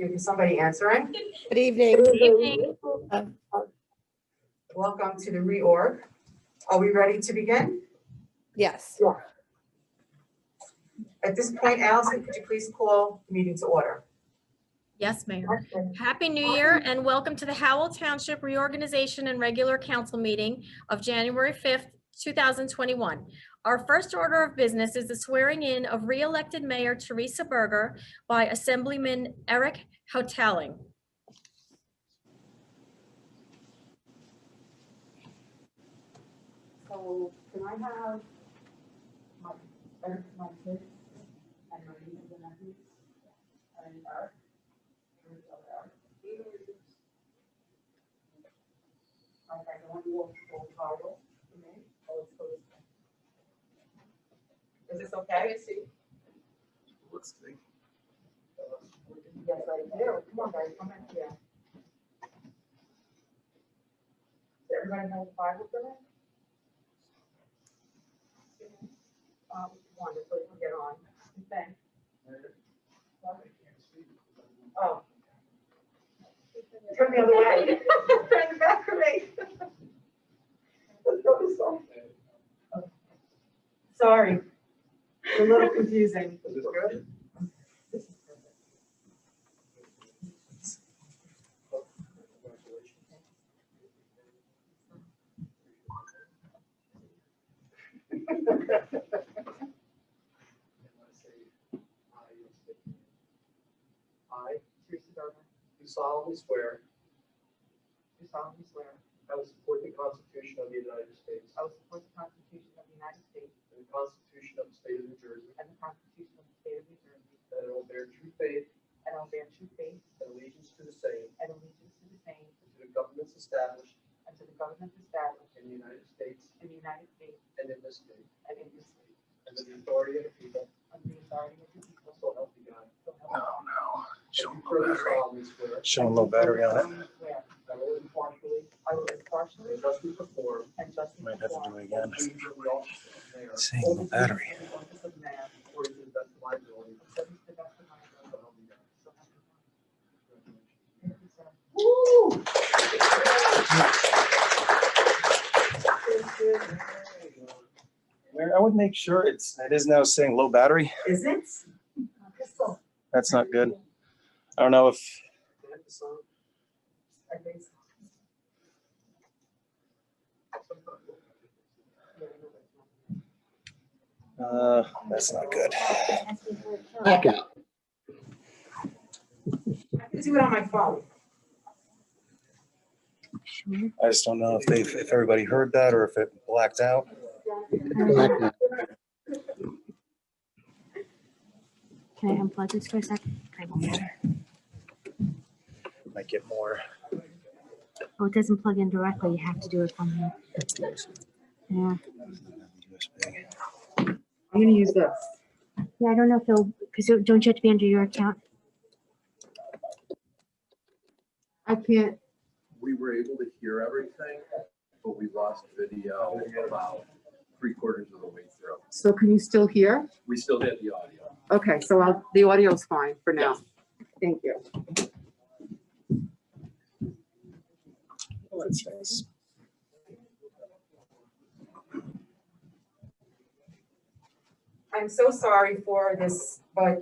you. Is somebody answering? Good evening. Good evening. Welcome to the reorg. Are we ready to begin? Yes. At this point, Allison, could you please call the meeting to order? Yes, Mayor. Happy New Year and welcome to the Howell Township Reorganization and Regular Council meeting of January 5th, 2021. Our first order of business is the swearing in of re-elected Mayor Teresa Berger by Assemblyman Eric Howell. So can I have my kids and my nieces and nephews and Eric? Okay, I want you all to hold Bible for me. Is this okay? Let's see. Yes, I do. Come on, guys, come in here. Does everybody have the Bible for me? One, so we can get on. Thanks. Oh. Turn the other way. Turn the back for me. Sorry. It's a little confusing. Is this good? I, Teresa Berger, do solemnly swear do solemnly swear I will support the Constitution of the United States I will support the Constitution of the United States and the Constitution of the State of New Jersey, and the Constitution of the State of New Jersey, that I will bear true faith and I will bear true faith and allegiance to the same and allegiance to the same and to the governments established and to the governments established in the United States in the United States and in this state, and in this state, and to the authority of the people, under the authority of the people, so help me God. so help me God. No. I do further solemnly swear Showing low battery on it. Swear I will impartially I will impartially and justly perform and justly Might have to perform do it again. the duties of the office of mayor Saying all low the battery. duties of the office of mayor, according to the best of my ability, according to the best of my so ability. help me God. So help me God. Congratulations. Thank you, sir. Mayor, I would make sure it is now saying low battery. Is it? Crystal. That's not good. I don't know if, I think so. that's not good. I can do it on my phone. I just don't know if everybody heard that or if it blacked out. Can I unplug this for a second? Might get more. Oh, it doesn't plug in directly. You have to do it from here. Yeah. USB. I'm gonna use this. Yeah, I don't know if it'll, because don't you have to be under your account? I can't. We were able to hear everything, but we lost video about 3/4 of the way through. So can you still hear? We still get the audio. Okay, so the audio's fine for now. Thank you. Oh, that's nice. I'm so sorry for this, but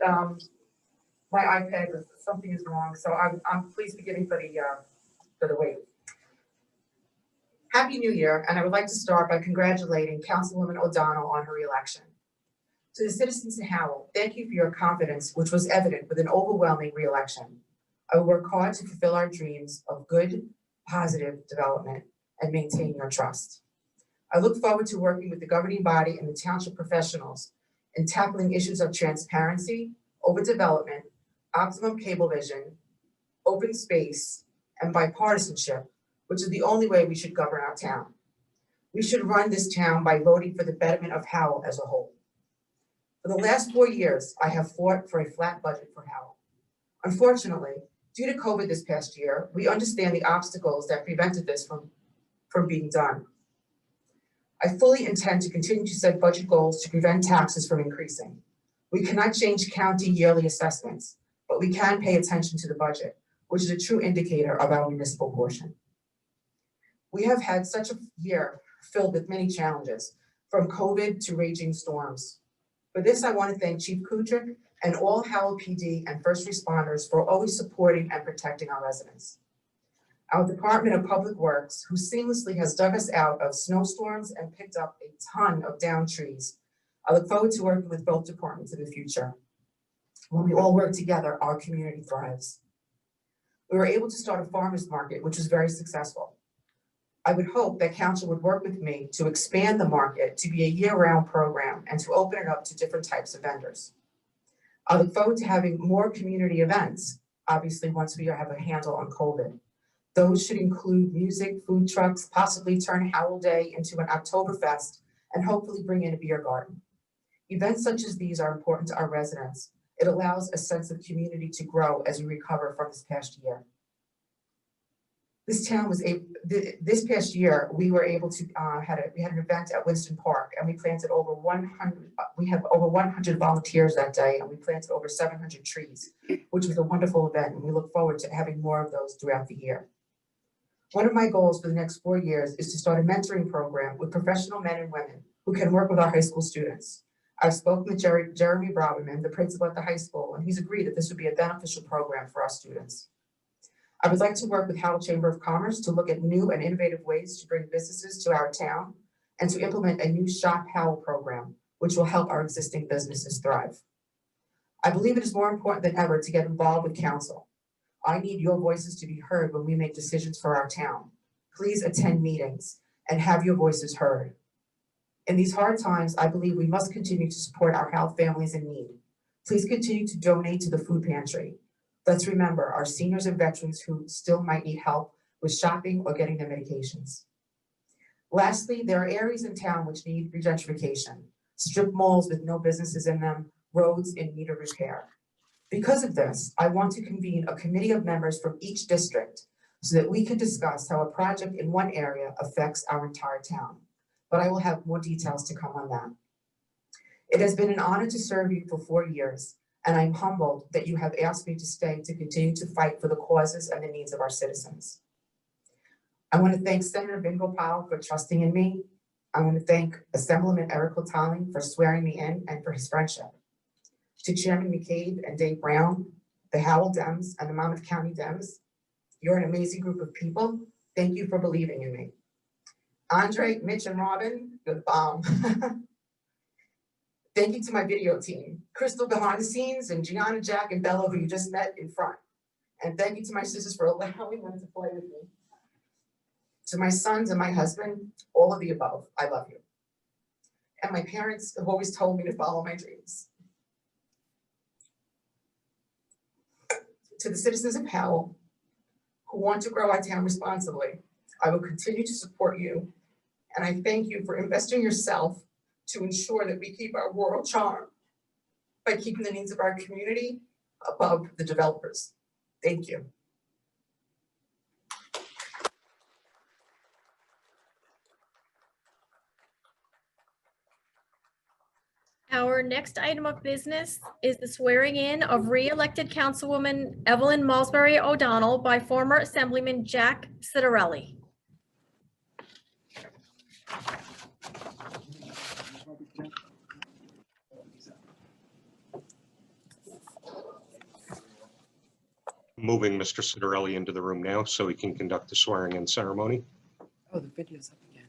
my iPad, something is wrong, so I'm please forgive me for the wait. Happy New Year, and I would like to start by congratulating Councilwoman O'Donnell on her reelection. To the citizens in Howell, thank you for your confidence, which was evident with an overwhelming reelection. I will work hard to fulfill our dreams of good, positive development and maintain your trust. I look forward to working with the governing body and the township professionals in tackling issues of transparency, overdevelopment, optimum cable vision, open space, and bipartisanship, which is the only way we should govern our town. We should run this town by voting for the betterment of Howell as a whole. For the last 4 years, I have fought for a flat budget for Howell. Unfortunately, due to COVID this past year, we understand the obstacles that prevented this from being done. I fully intend to continue to set budget goals to prevent taxes from increasing. We cannot change county yearly assessments, but we can pay attention to the budget, which is a true indicator of our municipal portion. We have had such a year filled with many challenges, from COVID to raging storms. For this, I want to thank Chief Kudrick and all Howell PD and first responders for always supporting and protecting our residents. Our Department of Public Works, who seamlessly has dug us out of snowstorms and picked up a ton of downed trees. I look forward to working with both departments in the future. When we all work together, our community thrives. We were able to start a farmer's market, which was very successful. I would hope that council would work with me to expand the market to be a year-round program and to open it up to different types of vendors. I look forward to having more community events, obviously once we have a handle on COVID. Those should include music, food trucks, possibly turn Howell Day into an Oktoberfest, and hopefully bring in a beer garden. Events such as these are important to our residents. It allows a sense of community to grow as we recover from this past year. This past year, we were able to, we had an event at Winston Park, and we planted over 100, we had over 100 volunteers that day, and we planted over 700 trees, which was a wonderful event, and we look forward to having more of those throughout the year. One of my goals for the next 4 years is to start a mentoring program with professional men and women who can work with our high school students. I've spoken with Jeremy Braverman, the principal at the high school, and he's agreed that this would be a beneficial program for our students. I would like to work with Howell Chamber of Commerce to look at new and innovative ways to bring businesses to our town and to implement a new Shop Howell program, which will help our existing businesses thrive. I believe it is more important than ever to get involved with council. I need your voices to be heard when we make decisions for our town. Please attend meetings and have your voices heard. In these hard times, I believe we must continue to support our Howell families in need. Please continue to donate to the food pantry. Let's remember our seniors and veterans who still might need help with shopping or getting their medications. Lastly, there are areas in town which need regentrification, strip malls with no businesses in them, roads in need of repair. Because of this, I want to convene a committee of members from each district so that we can discuss how a project in one area affects our entire town. But I will have more details to come on that. It has been an honor to serve you for 4 years, and I'm humbled that you have asked me to stay to continue to fight for the causes and the needs of our citizens. I want to thank Senator Bingo Powell for trusting in me. I want to thank Assemblyman Eric Lataling for swearing me in and for his friendship. To Chairman McCabe and Dave Brown, the Howell Dems and the Monmouth County Dems, you're an amazing group of people. Thank you for believing in me. Andre, Mitch, and Robin, you're the bomb. Thank you to my video team, Crystal behind the scenes, and Gianna, Jack, and Bella, who you just met in front. And thank you to my sisters for allowing them to play with me. To my sons and my husband, all of the above, I love you. And my parents have always told me to follow my dreams. To the citizens of Howell who want to grow our town responsibly, I will continue to support you. And I thank you for investing yourself to ensure that we keep our rural charm by keeping the needs of our community above the developers. Thank you. Our next item of business is the swearing in of re-elected Councilwoman Evelyn Malsbury O'Donnell by former Assemblyman Jack Citarelli. Moving Mr. Citarelli into the room now so he can conduct the swearing-in ceremony. Oh, the video's up again.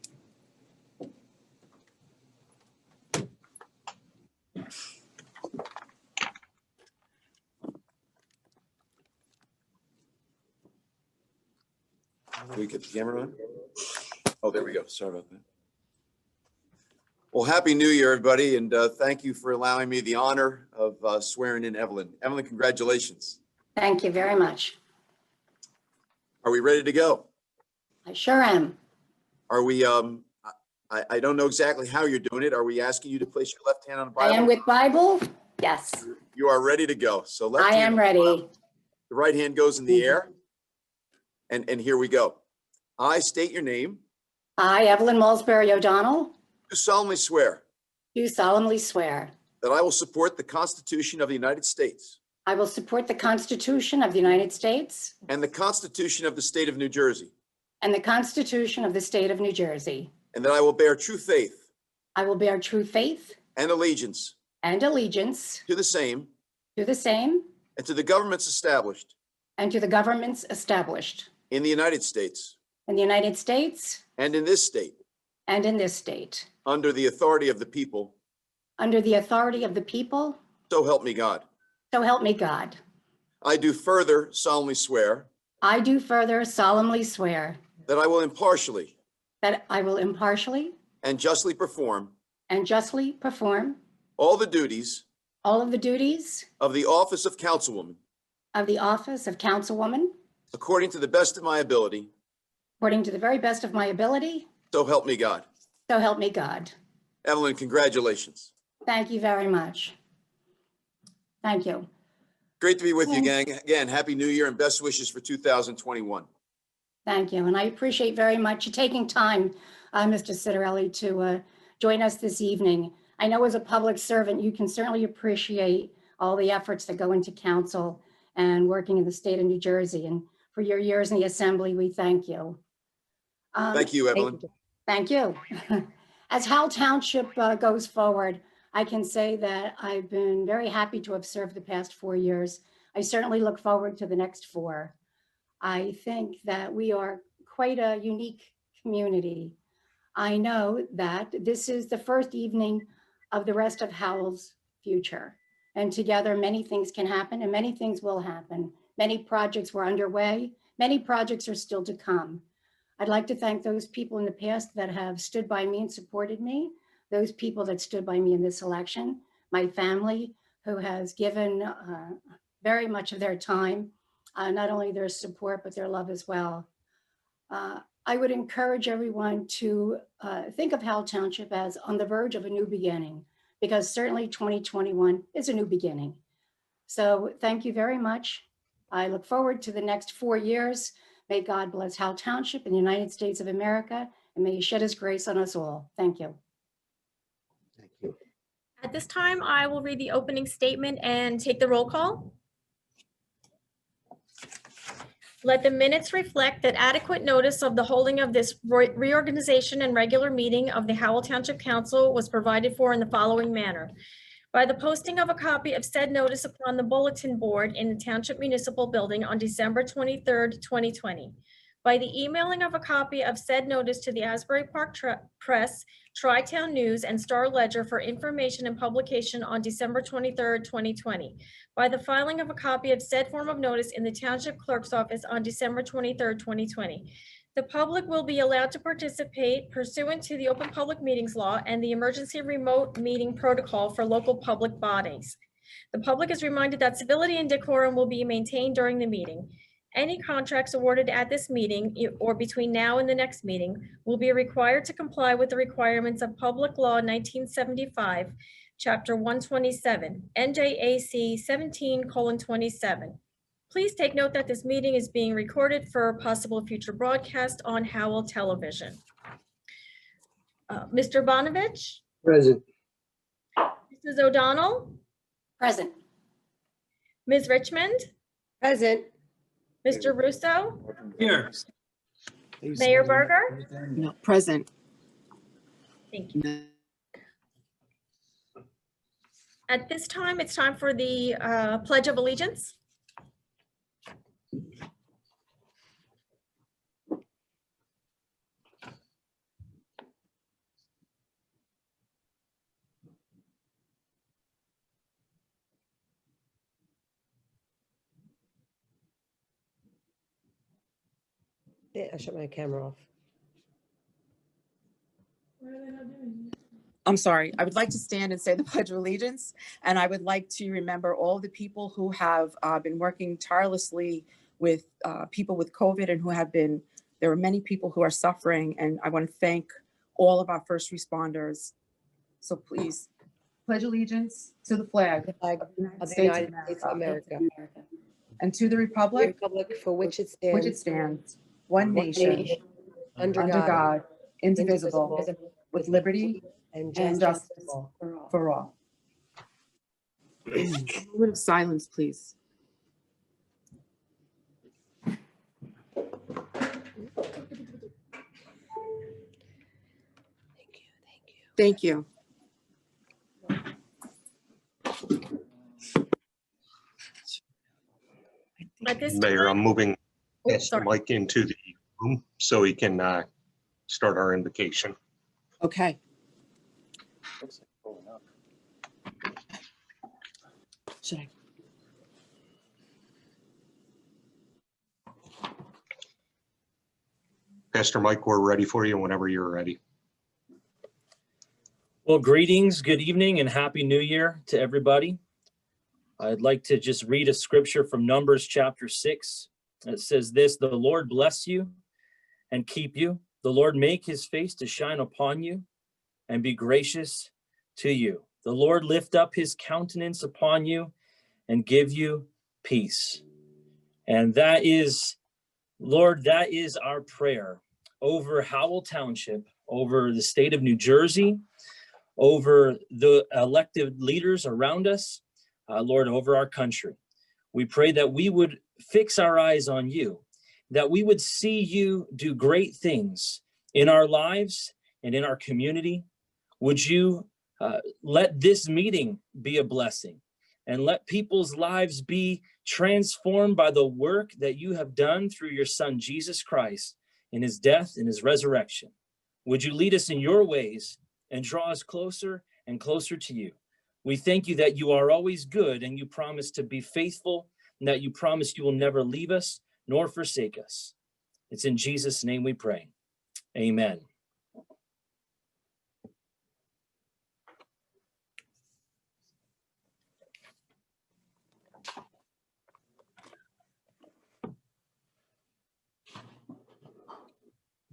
Can we get the camera on? Oh, there we go. Sorry about that. Well, Happy New Year, everybody, and thank you for allowing me the honor of swearing in Evelyn. Evelyn, congratulations. Thank you very much. Are we ready to go? I sure am. Are we, I don't know exactly how you're doing it. Are we asking you to place your left hand on the I Bible? am with Bible. Yes, You are ready to go. So left I hand am on the Bible, ready. the right hand goes in the air. And here we go. I state your name. I, Evelyn Malsbury O'Donnell, Do solemnly swear do solemnly swear that I will support the Constitution of the United States I will support the Constitution of the United States and the Constitution of the State of New Jersey, and the Constitution of the State of New Jersey. and that I will bear true faith I will bear true faith and allegiance and allegiance to the same to the same and to the governments established and to the governments established in the United States in the United States and in this state, and in this state, under the authority of the people, under the authority of the people, so help me God. so help me God. I do further solemnly swear I do further solemnly swear that I will impartially that I will impartially and justly perform and justly perform all the duties all of the duties of the office of councilwoman of the office of councilwoman according to the best of my ability, according to the very best of my ability, so help me God. so help me God. Evelyn, congratulations. Thank you very much. Thank you. Great to be with you, gang. Again, Happy New Year and best wishes for 2021. Thank you. And I appreciate very much you taking time, Mr. Citarelli, to join us this evening. I know as a public servant, you can certainly appreciate all the efforts that go into council and working in the state of New Jersey. And for your years in the assembly, we thank you. Thank you, Evelyn. Thank you. As Howell Township goes forward, I can say that I've been very happy to have served the past 4 years. I certainly look forward to the next 4. I think that we are quite a unique community. I know that this is the first evening of the rest of Howell's future. And together, many things can happen and many things will happen. Many projects were underway. Many projects are still to come. I'd like to thank those people in the past that have stood by me and supported me, those people that stood by me in this election, my family who has given very much of their time, not only their support, but their love as well. I would encourage everyone to think of Howell Township as on the verge of a new beginning, because certainly 2021 is a new beginning. So thank you very much. I look forward to the next 4 years. May God bless Howell Township and the United States of America, and may he shed his grace on us all. Thank you. Thank you. At this time, I will read the opening statement and take the roll call. Let the minutes reflect that adequate notice of the holding of this reorganization and regular meeting of the Howell Township Council was provided for in the following manner. By the posting of a copy of said notice upon the bulletin board in the Township Municipal Building on December 23rd, 2020. By the emailing of a copy of said notice to the Asbury Park Press, Tri-Town News, and Star Ledger for information and publication on December 23rd, 2020. By the filing of a copy of said form of notice in the Township Clerk's office on December 23rd, 2020. The public will be allowed to participate pursuant to the Open Public Meetings Law and the Emergency Remote Meeting Protocol for local public bodies. The public is reminded that civility and decorum will be maintained during the meeting. Any contracts awarded at this meeting or between now and the next meeting will be required to comply with the requirements of Public Law 1975, Chapter 127, NJAC 17:27. Please take note that this meeting is being recorded for possible future broadcast on Howell Television. Mr. Bonovich? Present. Mrs. O'Donnell? Present. Ms. Richmond? Present. Mr. Russo? Here. Mayor Berger? No, present. Thank you. At this time, it's time for the Pledge of Allegiance. Yeah, I shut my camera off. I'm sorry. I would like to stand and say the Pledge of Allegiance, and I would like to remember all the people who have been working tirelessly with people with COVID and who have been, there are many people who are suffering, and I want to thank all of our first responders. So please, pledge allegiance to the flag The flag of the United of the States United States of America, and to the the republic republic for which it which it stands, stands, one nation, under under God, God, indivisible, indivisible, with liberty and and justice justice for all. for all. A moment of silence, please. Thank you. At this Mayor, I'm time, moving oh, Pastor sorry. Mike into the room so he can start our invocation. Okay. Looks like pulling up. Should I? Pastor Mike, we're ready for you whenever you're ready. Well, greetings, good evening, and Happy New Year to everybody. I'd like to just read a scripture from Numbers chapter 6. It says this, "The Lord bless you and keep you. The Lord make his face to shine upon you and be gracious to you. The Lord lift up his countenance upon you and give you peace." And that is, Lord, that is our prayer over Howell Township, over the state of New Jersey, over the elected leaders around us, Lord, over our country. We pray that we would fix our eyes on you, that we would see you do great things in our lives and in our community. Would you let this meeting be a blessing and let people's lives be transformed by the work that you have done through your Son, Jesus Christ, in his death and his resurrection. Would you lead us in your ways and draw us closer and closer to you? We thank you that you are always good and you promise to be faithful and that you promise you will never leave us nor forsake us. It's in Jesus' name we pray. Amen.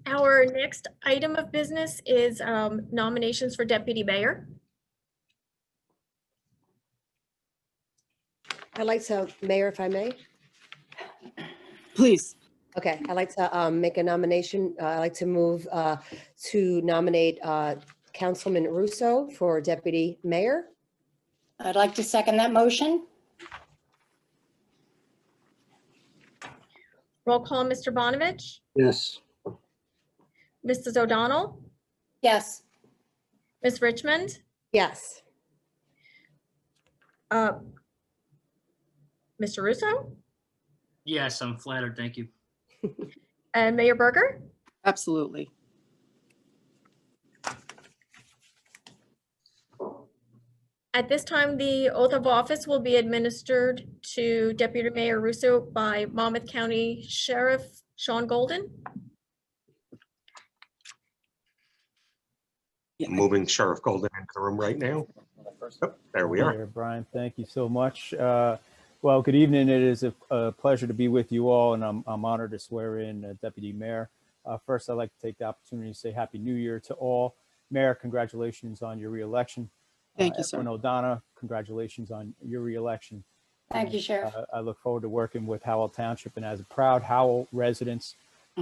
Our next item of business is nominations for deputy mayor. I'd like to, Mayor, if I may. Please. Okay, I'd like to make a nomination. I'd like to move to nominate Councilman Russo for deputy mayor. I'd like to second that motion. Roll call, Mr. Bonovich, Yes. Mrs. O'Donnell, Yes. Ms. Richmond, Yes. Mr. Russo, Yes, I'm flattered. Thank you. and Mayor Berger. Absolutely. At this time, the oath of office will be administered to Deputy Mayor Russo by Monmouth County Sheriff Sean Golden. I'm moving Sheriff Golden into the room right now. Oh, there we are. Mayor Brian, thank you so much. Well, good evening. It is a pleasure to be with you all, and I'm honored to swear in Deputy Mayor. First, I'd like to take the opportunity to say Happy New Year to all. Mayor, congratulations on your reelection. Thank you, sir. Evelyn O'Donnell, congratulations on your reelection. Thank you, Sheriff. I look forward to working with Howell Township, and as a proud Howell resident,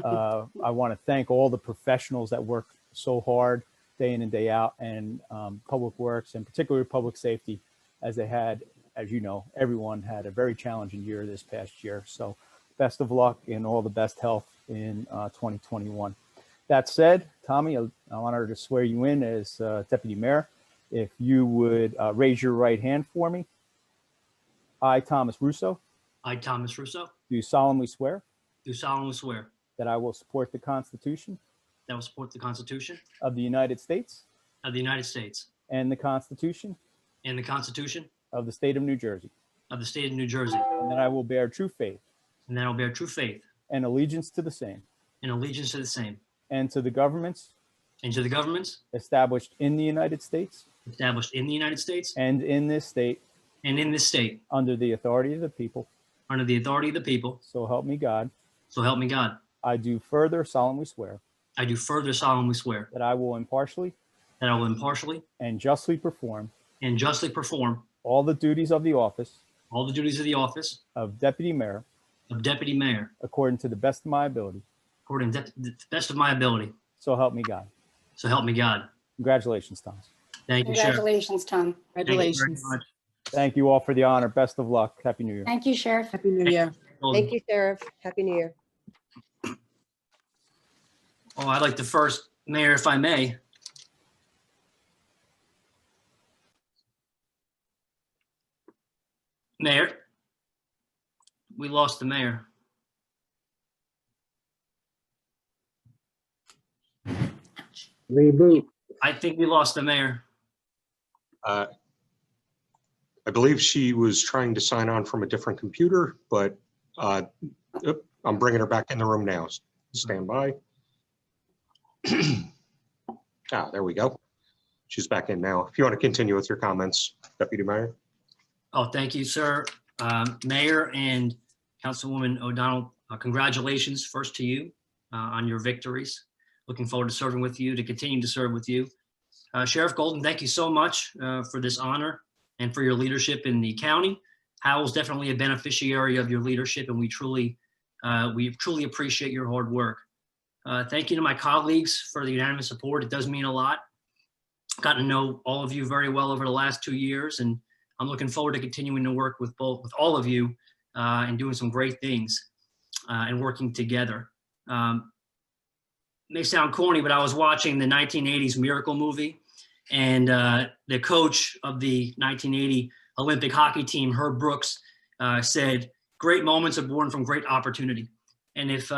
I want to thank all the professionals that work so hard day in and day out, and Public Works, and particularly Public Safety, as they had, as you know, everyone had a very challenging year this past year. So best of luck and all the best health in 2021. That said, Tommy, I'm honored to swear you in as Deputy Mayor. If you would raise your right hand for me. I, Thomas Russo, I, Thomas Russo, do solemnly swear do solemnly swear that I will support the Constitution that I will support the Constitution of the United States of the United States and the Constitution and the Constitution of the State of New Jersey, of the State of New Jersey, and that I will bear true faith and that I will bear true faith and allegiance to the same and allegiance to the same and to the governments and to the governments established in the United States established in the United States and in this state and in this state under the authority of the people. under the authority of the people. So help me God. So help me God. I do further solemnly swear I do further solemnly swear that I will impartially that I will impartially and justly perform and justly perform all the duties of the office all the duties of the office of Deputy Mayor of Deputy Mayor according to the best of my ability. according to the best of my ability. So help me God. So help me God. Congratulations, Thomas. Thank you, Sheriff. Congratulations, Tom. Thank you very Congratulations. much. Thank you all for the honor. Best of luck. Happy New Year. Thank you, Sheriff. Happy New Year. Thank you, Sheriff. Happy New Year. Oh, I'd like to first, Mayor, if I may, lost the mayor. Reboot. I think we lost the mayor. I believe she was trying to sign on from a different computer, but I'm bringing her back in the room now. Stand by. There we go. She's back in now. If you want to continue with your comments, Deputy Mayor. Oh, thank you, sir. Mayor and Councilwoman O'Donnell, congratulations first to you on your victories. Looking forward to serving with you, to continue to serve with you. Sheriff Golden, thank you so much for this honor and for your leadership in the county. Howell's definitely a beneficiary of your leadership, and we truly appreciate your hard work. Thank you to my colleagues for the unanimous support. It does mean a lot. Gotten to know all of you very well over the last 2 years, and I'm looking forward to continuing to work with all of you and doing some great things and working together. May sound corny, but I was watching the 1980s Miracle movie, and the coach of the 1980 Olympic hockey team, Herb Brooks, said, "Great moments are born from great opportunity." And if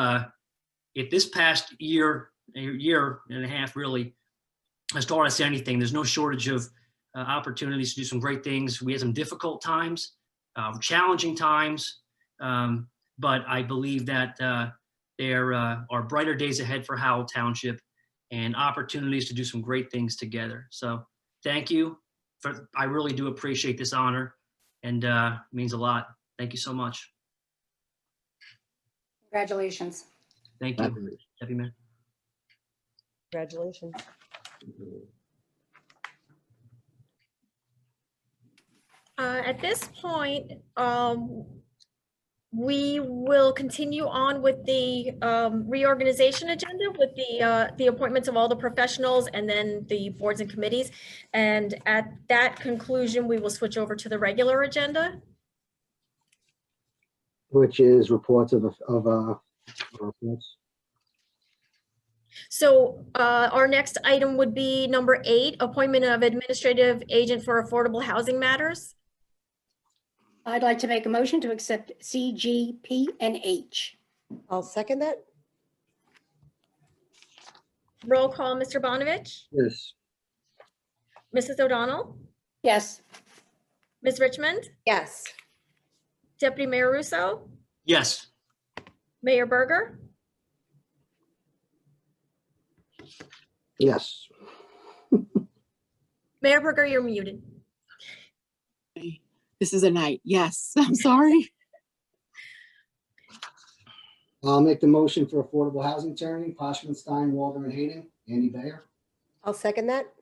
this past year and a half really has taught us anything, there's no shortage of opportunities to do some great things. We had some difficult times, challenging times, but I believe that there are brighter days ahead for Howell Township and opportunities to do some great things together. So thank you. I really do appreciate this honor, and it means a lot. Thank you so much. Congratulations. Thank you, Deputy Mayor. Congratulations. At this point, we will continue on with the reorganization agenda with the appointments of all the professionals and then the boards and committees. And at that conclusion, we will switch over to the regular agenda. Which is reports of reports. So our next item would be number 8, appointment of administrative agent for affordable housing matters. I'd like to make a motion to accept CGP and H. I'll second that. Roll call, Mr. Bonovich, Yes. Mrs. O'Donnell, Yes. Ms. Richmond, Yes. Deputy Mayor Russo, Yes. Mayor Berger, Yes. Mayor Berger, you're muted. This is a night. Yes, I'm sorry. I'll make the motion for affordable housing attorney, Poshman, Stein, Walder, and Hayden. Andy Bayer. I'll second that.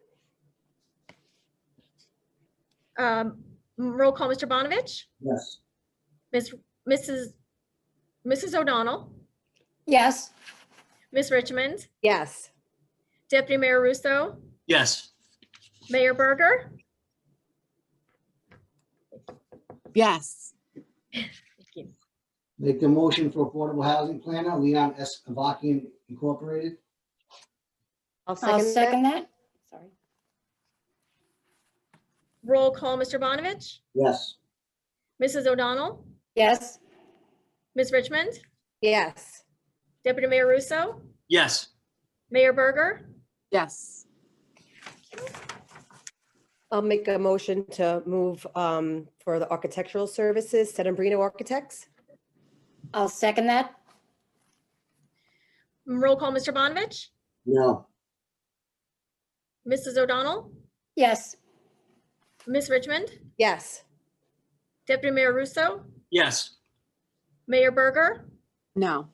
Roll call, Mr. Bonovich, Yes. Mrs. O'Donnell, Yes. Ms. Richmond, Yes. Deputy Mayor Russo, Yes. Mayor Berger, Yes. Make the motion for affordable housing planner, Leon S. Avakian Incorporated. I'll I'll second second that. Sorry. roll call, Mr. Bonovich, Yes. Mrs. O'Donnell, Yes. Ms. Richmond, Yes. Deputy Mayor Russo, Yes. Mayor Berger, Yes. I'll make a motion to move for the architectural services, Sedembrino Architects. I'll second that. roll call, Mr. Bonovich, No. Mrs. O'Donnell, Yes. Ms. Richmond, Yes. Deputy Mayor Russo, Yes. Mayor Berger, No.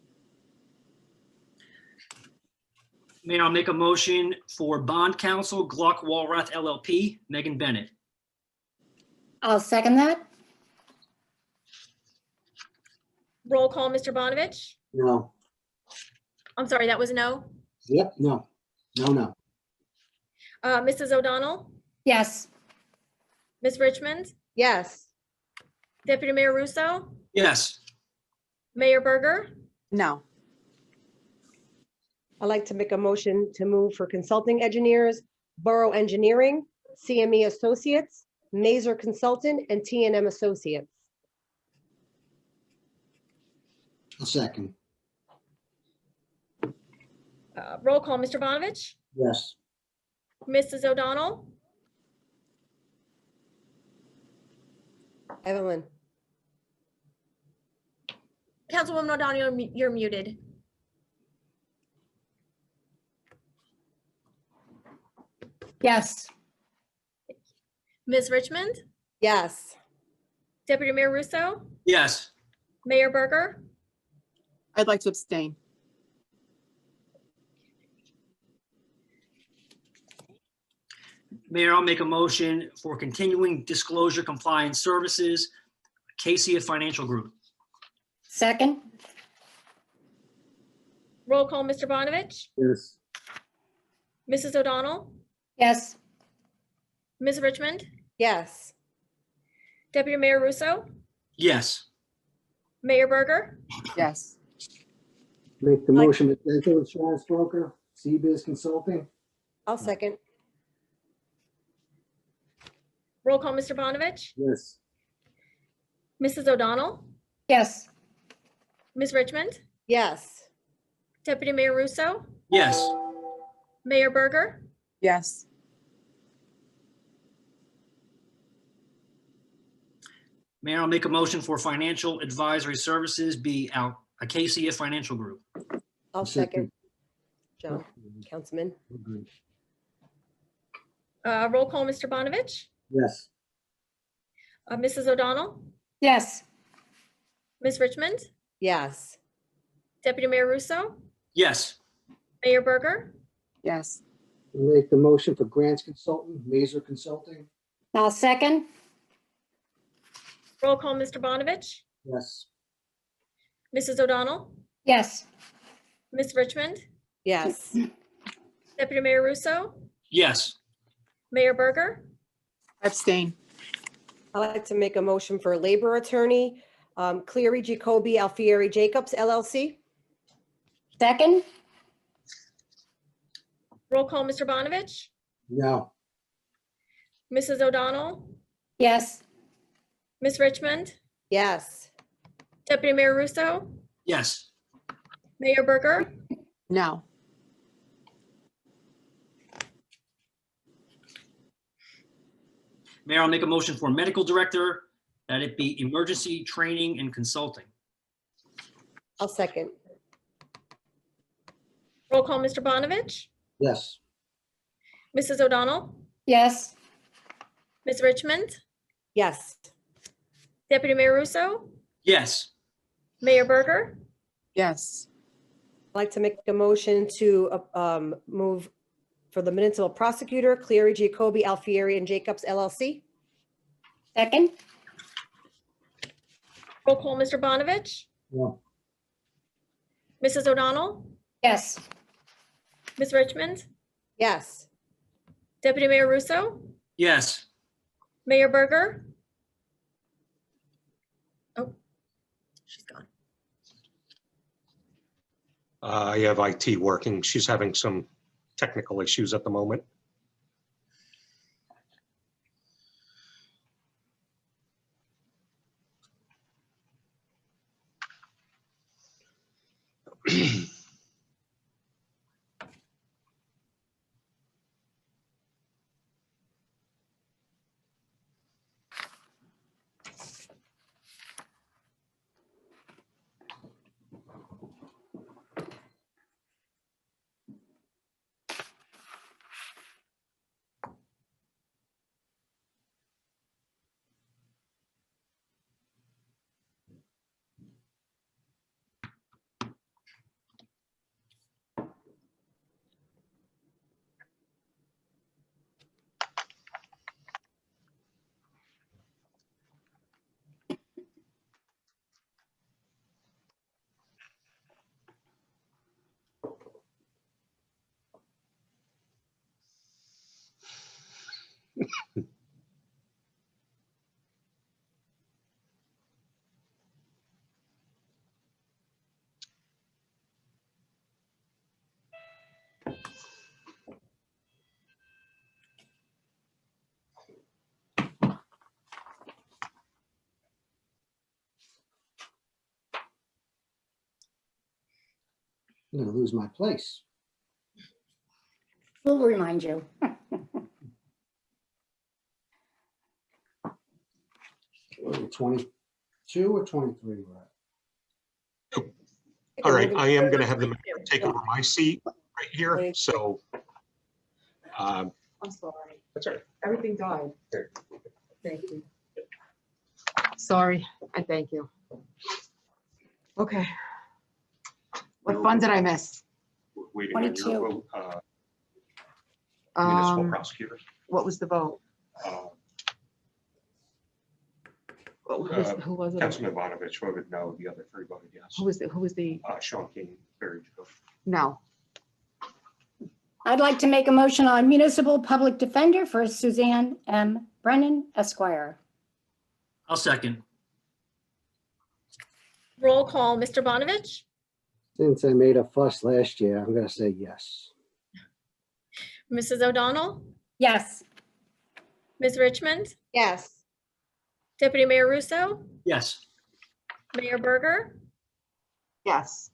Mayor, I'll make a motion for bond counsel, Gluck Walrath LLP, Megan Bennett. I'll second that. roll call, Mr. Bonovich, No. I'm sorry, that was no. Yep. No. No. Mrs. O'Donnell, Yes. Ms. Richmond, Yes. Deputy Mayor Russo, Yes. Mayor Berger, No. I'd like to make a motion to move for consulting engineers, Borough Engineering, CME Associates, Mazer Consultant, and T&M Associates. A second. Roll call, Mr. Bonovich, Yes. Mrs. O'Donnell, Evelyn, Councilwoman O'Donnell, you're muted. Yes. Ms. Richmond, yes. Deputy Mayor Russo, Yes. Mayor Berger, I'd like to abstain. Mayor, I'll make a motion for continuing disclosure compliance services, KCF Financial Group. Second? roll call, Mr. Bonovich, Yes. Mrs. O'Donnell, Yes. Ms. Richmond, Yes. Deputy Mayor Russo, Yes. Mayor Berger, Yes. Make the motion with dental insurance broker, CBiz Consulting. I'll second. roll call, Mr. Bonovich, Yes. Mrs. O'Donnell, Yes. Ms. Richmond, Yes. Deputy Mayor Russo, Yes. Mayor Berger, Yes. Mayor, I'll make a motion for financial advisory services be out, a KCF Financial Group. I'll second. John, Councilman. roll call, Mr. Bonovich, Yes. Mrs. O'Donnell, Yes. Ms. Richmond, Yes. Deputy Mayor Russo, Yes. Mayor Berger, Yes. Make the motion for grants consultant, Mazer Consulting. I'll second. roll call, Mr. Bonovich, Yes. Mrs. O'Donnell, Yes. Ms. Richmond, Yes. Deputy Mayor Russo, Yes. Mayor Berger, Abstain. I'd like to make a motion for labor attorney, Cleary, Jacoby, Alfieri, Jacobs, LLC. Second? roll call, Mr. Bonovich, No. Mrs. O'Donnell, Yes. Ms. Richmond, Yes. Deputy Mayor Russo, Yes. Mayor Berger, No. Mayor, I'll make a motion for medical director, that it be emergency training and consulting. I'll second. roll call, Mr. Bonovich, Yes. Mrs. O'Donnell, Yes. Ms. Richmond, Yes. Deputy Mayor Russo, Yes. Mayor Berger, Yes. I'd like to make a motion to move for the municipal prosecutor, Cleary, Jacoby, Alfieri, and Jacobs, LLC. Second? roll call, Mr. Bonovich, No. Mrs. O'Donnell, Yes. Ms. Richmond, Yes. Deputy Mayor Russo, Yes. Mayor Berger. Oh, she's gone. I have IT working. She's having some technical issues at the moment. I'm gonna lose my place. We'll remind you. 22 or 23, right? All right, I am going to have the mayor take over my seat right here, so. I'm sorry. That's all right. Everything died. Thank you. Sorry, and thank you. Okay. What fund did I miss? Waiting on your 22. vote, municipal Um, prosecutor. what was the vote? Uh, Who was it? Councilman Ivanovich voted no, the other three voted yes. Who was the, Sean King, Barry Jacob. no. I'd like to make a motion on municipal public defender for Suzanne M. Brennan Esquire. I'll second. Roll call, Mr. Bonovich, Since I made a fuss last year, I'm gonna say yes. Mrs. O'Donnell, Yes. Ms. Richmond, Yes. Deputy Mayor Russo, Yes. Mayor Berger, Yes.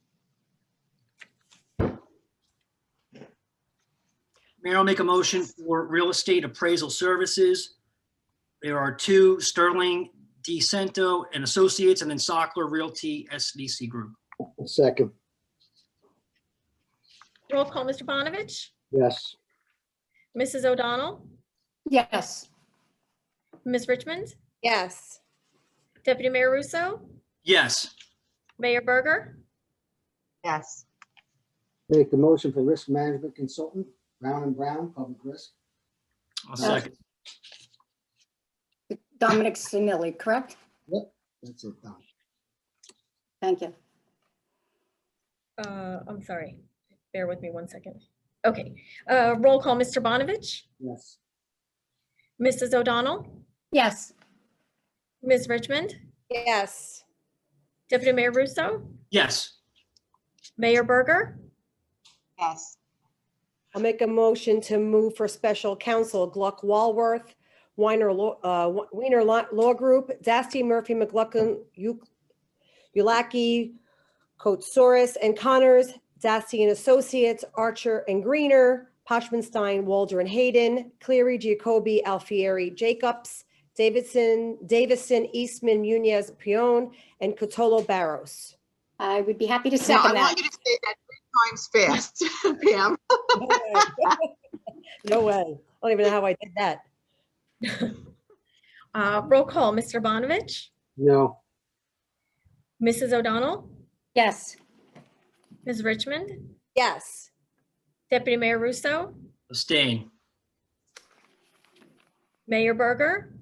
Mayor, I'll make a motion for real estate appraisal services. There are two, Sterling DeCento and Associates, and then Sockler Realty SDC Group. Second, roll call, Mr. Bonovich, yes. Mrs. O'Donnell, Yes. Ms. Richmond, Yes. Deputy Mayor Russo, Yes. Mayor Berger, Yes. Make the motion for risk management consultant, Brown and Brown, public risk. I'll second. Dominic Sinelli, correct? Yep, that's it, done. Thank you. I'm sorry, bear with me one second. Okay, roll call, Mr. Bonovich, Yes. Mrs. O'Donnell, Yes. Ms. Richmond, Yes. Deputy Mayor Russo, Yes. Mayor Berger, Yes. I'll make a motion to move for special counsel Gluck Walworth, Weiner Law Group, Dasty Murphy McLaughlin, Ulaki, Kotsaurus and Connors, Dasty and Associates, Archer and Greener, Pochmanstein, Walder and Hayden, Cleary, Giacobbe, Alfieri, Jacobs, Davison, Eastman, Munez, Pion, and Cotolo Barros. I would be happy to Now, I second that. want you to say that 3 times fast, Pam. No way. I don't even know how I did that. roll call, Mr. Bonovich, No. Mrs. O'Donnell, Yes. Ms. Richmond, Yes. Deputy Mayor Russo, Abstain. Mayor Berger,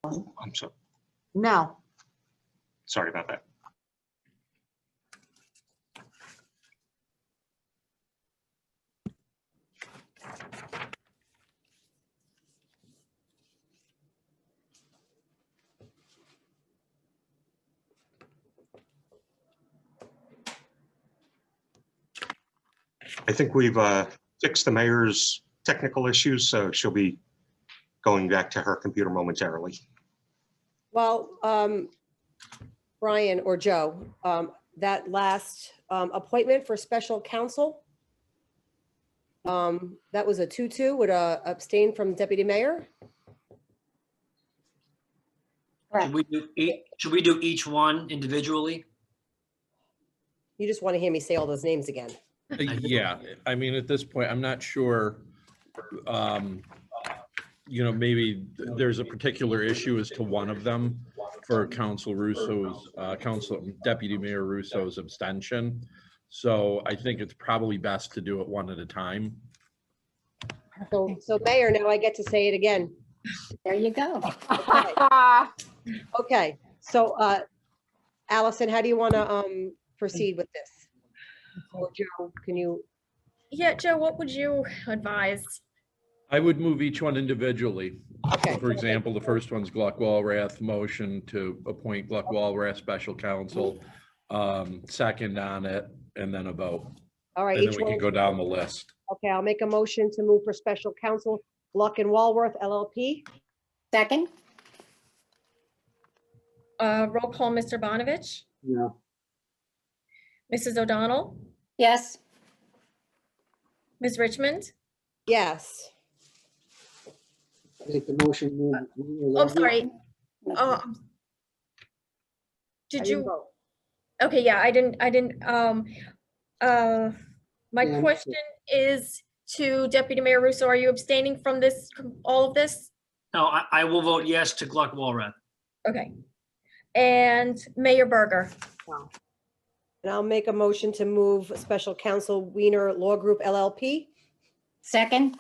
I'm so No. sorry about that. I think we've fixed the mayor's technical issues, so she'll be going back to her computer momentarily. Well, Brian or Joe, that last appointment for special counsel, that was a 2-2, would abstain from deputy mayor? Should we do each one individually? You just want to hear me say all those names again. Yeah, I mean, at this point, I'm not sure, maybe there's a particular issue as to one of them for Council Russo's, Deputy Mayor Russo's abstention. So I think it's probably best to do it one at a time. So Mayor, now I get to say it again. There you go. Okay, so Allison, how do you want to proceed with this? Or Joe, can you? yeah, Joe, what would you advise? I would move each one individually. Okay. For example, the first one's Gluck Walrath, motion to appoint Gluck Walrath special counsel, second on it, and then a vote. All right. And each then we one. can go down the list. Okay, I'll make a motion to move for special counsel Gluck and Walworth LLP. Second? Roll call, Mr. Bonovich, No. Mrs. O'Donnell, Yes. Ms. Richmond? Yes. Make the motion. Move. Oh, sorry. Did I didn't you? vote. Okay, yeah, I didn't, my Yeah. question is to Deputy Mayor Russo, are you abstaining from this, all of this? No, I will vote yes to Gluck Walrath. Okay. And Mayor Berger? And I'll make a motion to move Special Counsel Wiener Law Group LLP. Second.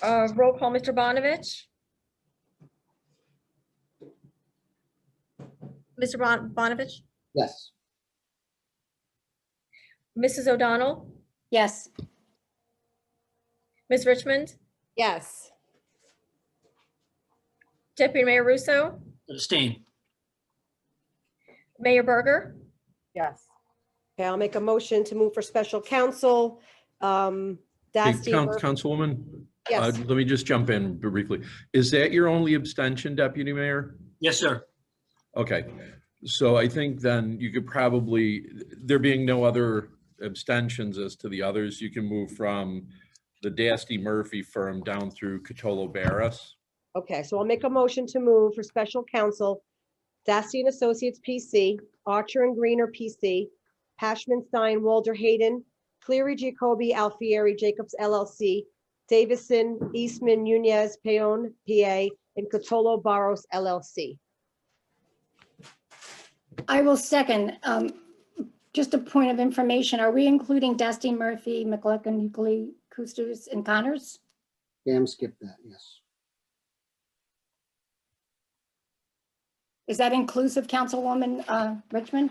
Roll call, Mr. Bonovich? Mr. Bonovich? Yes. Mrs. O'Donnell? Yes. Ms. Richmond? Yes. Deputy Mayor Russo? Abstain. Mayor Berger? Yes. Okay, I'll make a motion to move for Special Counsel. Hey, Dasty. Councilwoman, Yes. let me just jump in briefly. Is that your only abstention, Deputy Mayor? Yes, sir. Okay, so I think then you could probably, there being no other abstentions as to the others, you can move from the Dasty Murphy firm down through Catolo Barris. Okay, so I'll make a motion to move for Special Counsel Dasty and Associates PC, Archer and Greener PC, Pashman Stein, Walter Hayden, Cleary Jacoby, Alfieri Jacobs LLC, Davison, Eastman, Nunez, Payon, PA, and Catolo Barros LLC. I will second. Just a point of information, are we including Dusty, Murphy, McLaughlin, Euclid, Coosters, and Connors? Pam skipped that, yes. Is that inclusive, Councilwoman Richmond?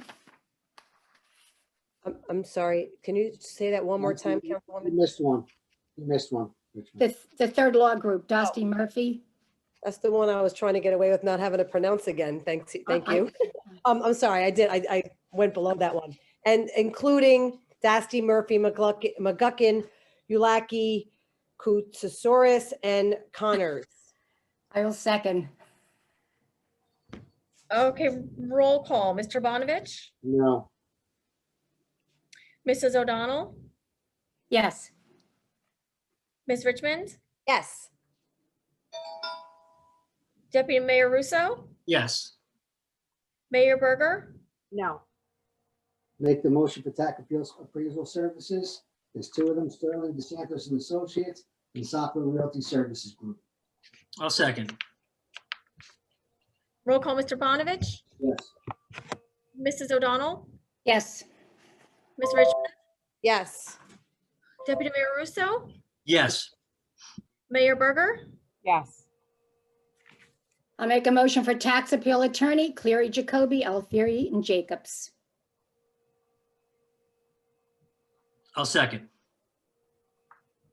I'm sorry, can you say that one more time, You Councilwoman? missed one. You missed one. Richmond. The third law group, Dusty, Murphy. That's the one I was trying to get away with not having to pronounce again. Thank you. I'm sorry, I went below that one. And including Dasty, Murphy, McGuckin, Ulaki, Koutsasaurus, and Connors. I will second. Okay, roll call, Mr. Bonovich? No. Mrs. O'Donnell? Yes. Ms. Richmond? Yes. Deputy Mayor Russo? Yes. Mayor Berger? No. Make the motion for tax appraisal services. There's two of them, Sterling DeSantis and Associates, and Saco Realty Services Group. I'll second. Roll call, Mr. Bonovich? Yes. Mrs. O'Donnell? Yes. Ms. Richmond? Yes. Deputy Mayor Russo? Yes. Mayor Berger? Yes. I'll make a motion for tax appeal attorney, Cleary Jacoby, Alfieri, and Jacobs. I'll second.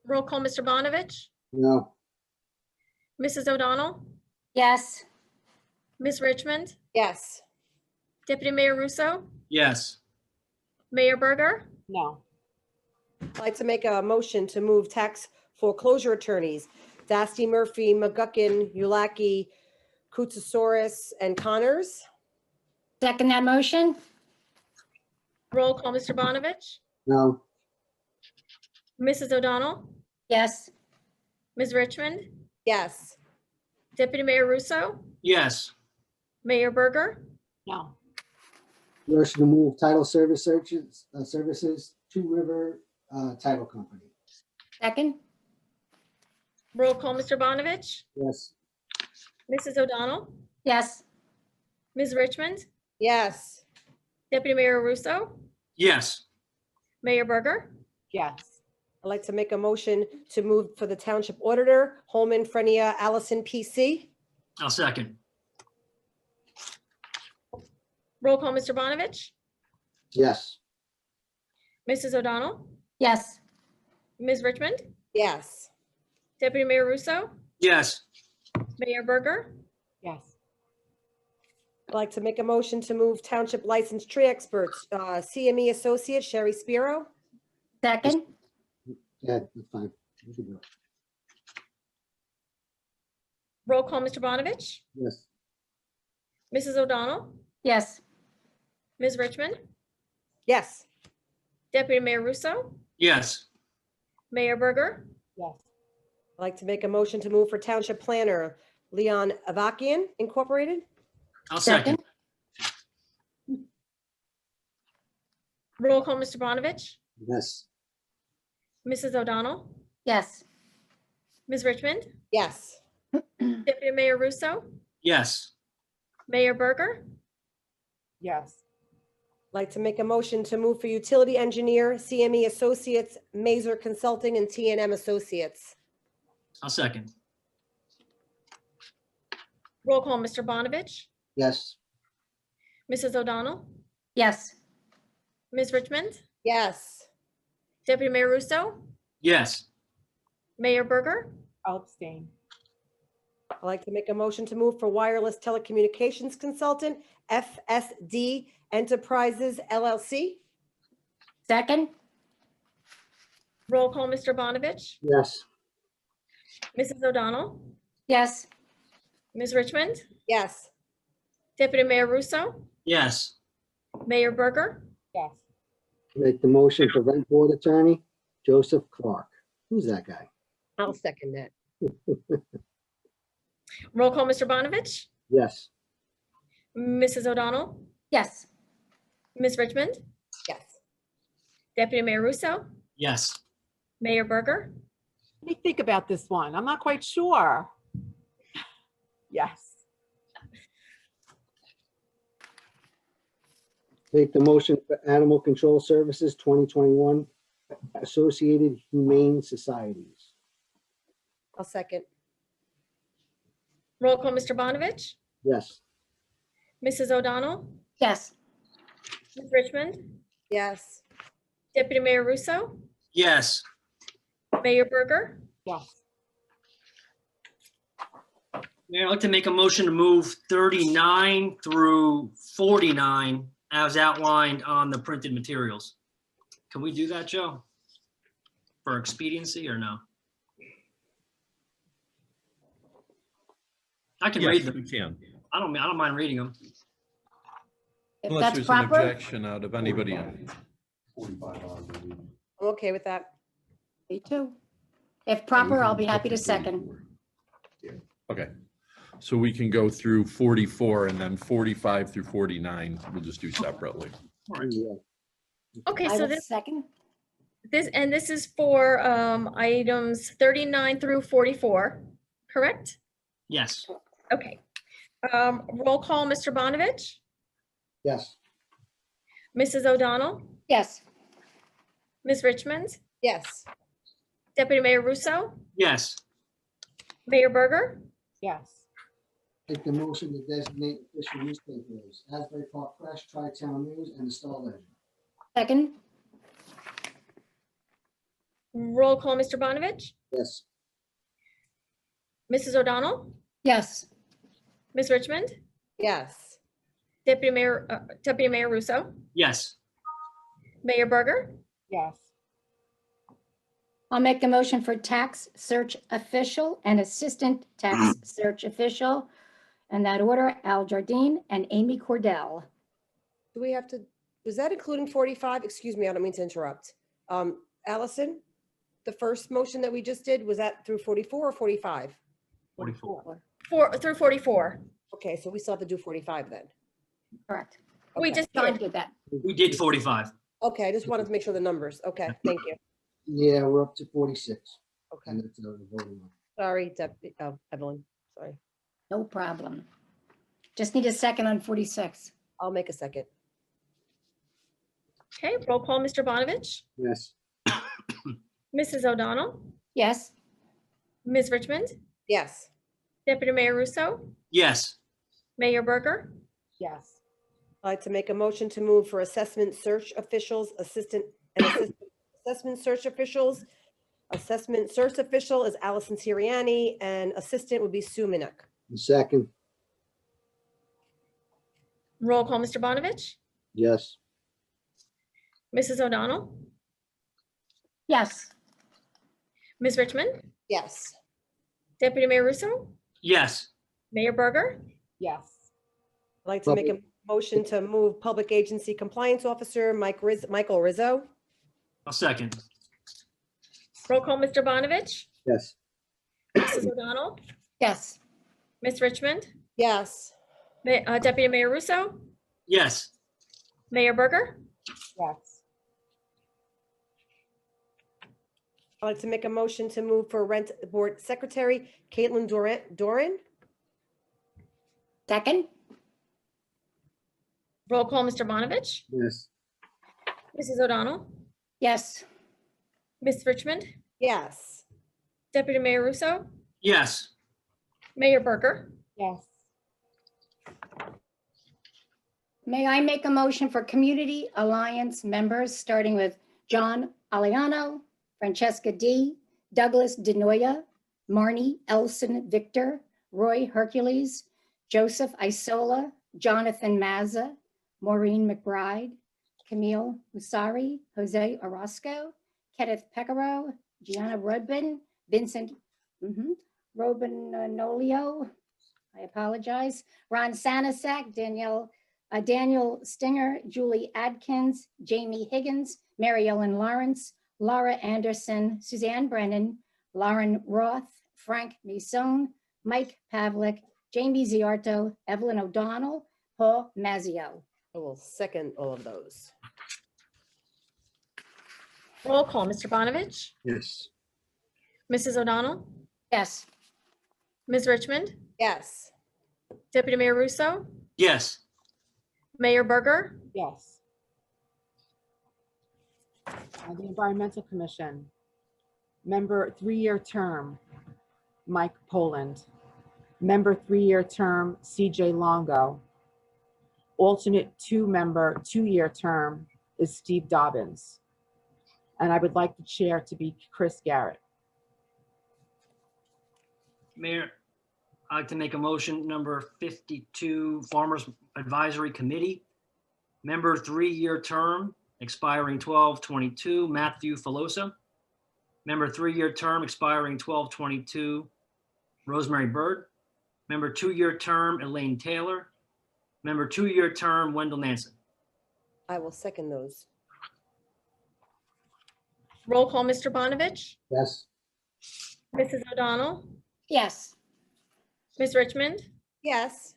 Roll call, Mr. Bonovich? No. Mrs. O'Donnell? Yes. Ms. Richmond? Yes. Deputy Mayor Russo? Yes. Mayor Berger? No. I'd like to make a motion to move tax foreclosure attorneys, Dasty, Murphy, McGuckin, Ulaki, Koutsasaurus, and Connors. Second that motion? Roll call, Mr. Bonovich? No. Mrs. O'Donnell? Yes. Ms. Richmond? Yes. Deputy Mayor Russo? Yes. Mayor Berger? No. Motion to move title services, Two River Title Company. Second? Roll call, Mr. Bonovich? Yes. Mrs. O'Donnell? Yes. Ms. Richmond? Yes. Deputy Mayor Russo? Yes. Mayor Berger? Yes. I'd like to make a motion to move for the Township Auditor, Holman, Frenia, Allison, PC. I'll second. Roll call, Mr. Bonovich? Yes. Mrs. O'Donnell? Yes. Ms. Richmond? Yes. Deputy Mayor Russo? Yes. Mayor Berger? Yes. I'd like to make a motion to move Township Licensed Tree Experts, CME Associate, Sherry Spiro. Second? Yeah, that's fine. You can do it. Roll call, Mr. Bonovich? Yes. Mrs. O'Donnell? Yes. Ms. Richmond? Yes. Deputy Mayor Russo, Yes. Mayor Berger, I'd like to make a motion to move for Township Planner Leon Avakian Incorporated. I'll second. roll call, Mr. Bonovich, Yes. Mrs. O'Donnell, Yes. Ms. Richmond, Yes. Deputy Mayor Russo, Yes. Mayor Berger, Yes. I'd like to make a motion to move for Utility Engineer CME Associates, Mazer Consulting, and T&M Associates. I'll second. roll call, Mr. Bonovich, Yes. Mrs. O'Donnell, Yes. Ms. Richmond, Yes. Deputy Mayor Russo, Yes. Mayor Berger, I'll abstain. I'd like to make a motion to move for Wireless Telecommunications Consultant, FSD Enterprises LLC. Second? roll call, Mr. Bonovich, Yes. Mrs. O'Donnell, Yes. Ms. Richmond, Yes. Deputy Mayor Russo, Yes. Mayor Berger, Yes. Make the motion for Rent Board Attorney Joseph Clark. Who's that guy? I'll second that. roll call, Mr. Bonovich, Yes. Mrs. O'Donnell, Yes. Ms. Richmond, Yes. Deputy Mayor Russo, Yes. Mayor Berger, Let me think about this one. I'm not quite sure. Yes. Make the motion for Animal Control Services 2021 Associated Humane Societies. I'll second. roll call, Mr. Bonovich, Yes. Mrs. O'Donnell, Yes. Ms. Richmond, Yes. Deputy Mayor Russo, Yes. Mayor Berger, Yes. Mayor, I'd like to make a motion to move 39 through 49 as outlined on the printed materials. Can we do that, Joe? For expediency or no? I can read Yes, them. we can. I don't mind reading them. If Unless that's there's an proper, objection out of anybody. I'm okay with that. me too. If proper, I'll be happy to second. Okay. So we can go through 44 and then 45 through 49. We'll just do separately. Yeah. okay, I so will this second. this is for items 39 through 44, correct? Yes. Okay. Roll call, Mr. Bonovich, Yes. Mrs. O'Donnell, Yes. Ms. Richmond, Yes. Deputy Mayor Russo, Yes. Mayor Berger, Yes. Make the motion to designate official newspapers, Asbury Park Press, Tri-Town News, and the Star Ledger. Second? roll call, Mr. Bonovich, Yes. Mrs. O'Donnell, Yes. Ms. Richmond, Yes. Deputy Mayor Russo, Yes. Mayor Berger, Yes. I'll make the motion for tax search official and assistant tax search official. In that order, Al Jardine and Amy Cordell. Do we have to, was that including 45? Excuse me, I don't mean to interrupt. Allison, the first motion that we just did, was that through 44 or 45? 44. through 44. Okay, so we still have to do 45 then. Correct. We Okay. just John did. did that. We did 45. Okay, I just wanted to make sure the numbers. Okay, thank you. Yeah, we're up to 46. Okay, And that's the voting on. sorry, Evelyn, sorry. No problem. Just need a second on 46. I'll make a second. Okay, roll call, Mr. Bonovich, Yes. Mrs. O'Donnell, Yes. Ms. Richmond, Yes. Deputy Mayor Russo, Yes. Mayor Berger, Yes. I'd like to make a motion to move for assessment search officials, assistant assessment search officials. Assessment search official is Allison Siriani and assistant would be Sue Minnick. Second. roll call, Mr. Bonovich, Yes. Mrs. O'Donnell, Yes. Ms. Richmond, Yes. Deputy Mayor Russo, Yes. Mayor Berger, Yes. I'd like to make a motion to move public agency compliance officer Michael Rizzo. I'll second. Roll call, Mr. Bonovich, Yes. Mrs. O'Donnell, Yes. Ms. Richmond, Yes. Deputy Mayor Russo, Yes. Mayor Berger. Yes. I'd like to make a motion to move for Rent Board Secretary Caitlin Doran. Second? Roll call, Mr. Bonovich, Yes. Mrs. O'Donnell, Yes. Ms. Richmond, Yes. Deputy Mayor Russo, Yes. Mayor Berger. Yes. May I make a motion for Community Alliance members, starting with John Aliano, Francesca D., Douglas Denoya, Marnie Elson Victor, Roy Hercules, Joseph Isola, Jonathan Mazza, Maureen McBride, Camille Musari, Jose Orozco, Kenneth Pecoro, Gianna Rudbin, Vincent Robinolio, I apologize, Ron Sanasak, Daniel Stinger, Julie Adkins, Jamie Higgins, Mary Ellen Lawrence, Laura Anderson, Suzanne Brennan, Lauren Roth, Frank Mason, Mike Pavlik, Jamie Ziarto, Evelyn O'Donnell, Paul Mazzio. I will second all of those. Roll call, Mr. Bonovich, Yes. Mrs. O'Donnell, Yes. Ms. Richmond, Yes. Deputy Mayor Russo, Yes. Mayor Berger. Yes. The Environmental Commission, member 3-year term, Mike Poland. Member 3-year term, CJ Longo. Alternate 2-member 2-year term is Steve Dobbins. And I would like the chair to be Chris Garrett. Mayor, I'd like to make a motion, number 52, Farmers Advisory Committee. Member 3-year term, expiring 12/22, Matthew Filosa. Member 3-year term, expiring 12/22, Rosemary Byrd. Member 2-year term, Elaine Taylor. Member 2-year term, Wendell Nansen. I will second those. Roll call, Mr. Bonovich, Yes. Mrs. O'Donnell, Yes. Ms. Richmond, Yes.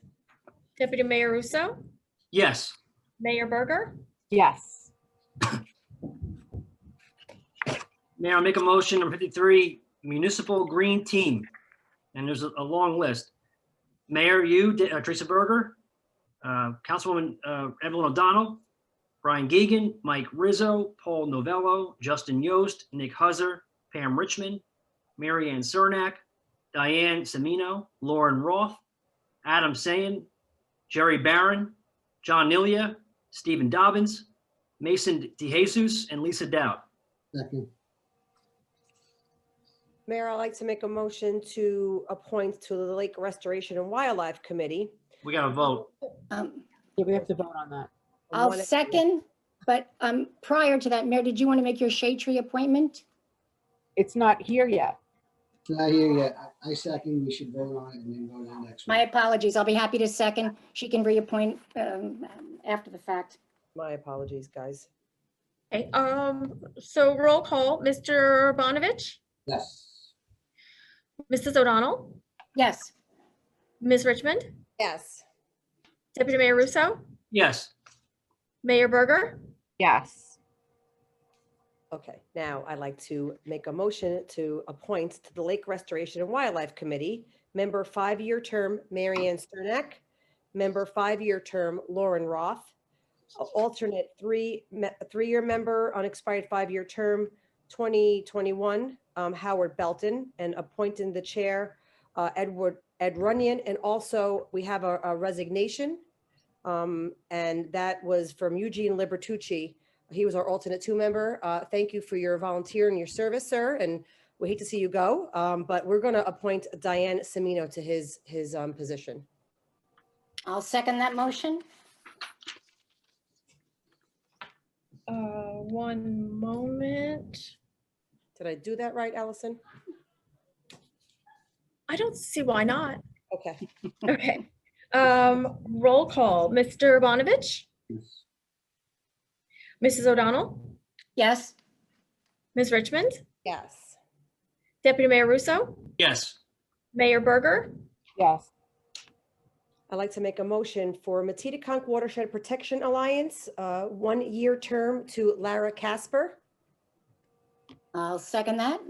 Deputy Mayor Russo, Yes. Mayor Berger. Yes. Mayor, I'll make a motion, number 53, Municipal Green Team. And there's a long list. Mayor, you, Teresa Berger, Councilwoman Evelyn O'Donnell, Brian Geegan, Mike Rizzo, Paul Novello, Justin Yost, Nick Huzzer, Pam Richmond, Mary Ann Cernak, Diane Semino, Lauren Roth, Adam Sayin, Jerry Barron, John Nilia, Stephen Dobbins, Mason DeJesus, and Lisa Dowd. Second. Mayor, I'd like to make a motion to appoint to the Lake Restoration and Wildlife Committee. We got to vote. Yeah, we have to vote on that. I'll second, but prior to that, Mayor, did you want to make your shade tree appointment? It's not here yet. It's not here yet. I second, we should vote on it and then go to the next one. My apologies. I'll be happy to second. She can reappoint after the fact. My apologies, guys. Okay, so roll call, Mr. Bonovich, Yes. Mrs. O'Donnell, Yes. Ms. Richmond, Yes. Deputy Mayor Russo, Yes. Mayor Berger. Yes. Okay, now I'd like to make a motion to appoint to the Lake Restoration and Wildlife Committee, member 5-year term, Mary Ann Cernak, member 5-year term, Lauren Roth, alternate 3-year member, unexpired 5-year term, 2021, Howard Belton, and appointing the chair, Ed Runyon. And also we have a resignation, and that was from Eugene Libertucci. He was our alternate 2 member. Thank you for your volunteer and your service, sir, and we hate to see you go, but we're going to appoint Diane Semino to his position. I'll second that motion. One moment. Did I do that right, Allison? I don't see why not. Okay. Okay. Roll call, Mr. Bonovich, Mrs. O'Donnell, Yes. Ms. Richmond, Yes. Deputy Mayor Russo, Yes. Mayor Berger, Yes. I'd like to make a motion for Matitaconk Watershed Protection Alliance, 1-year term to Lara Casper. I'll second that.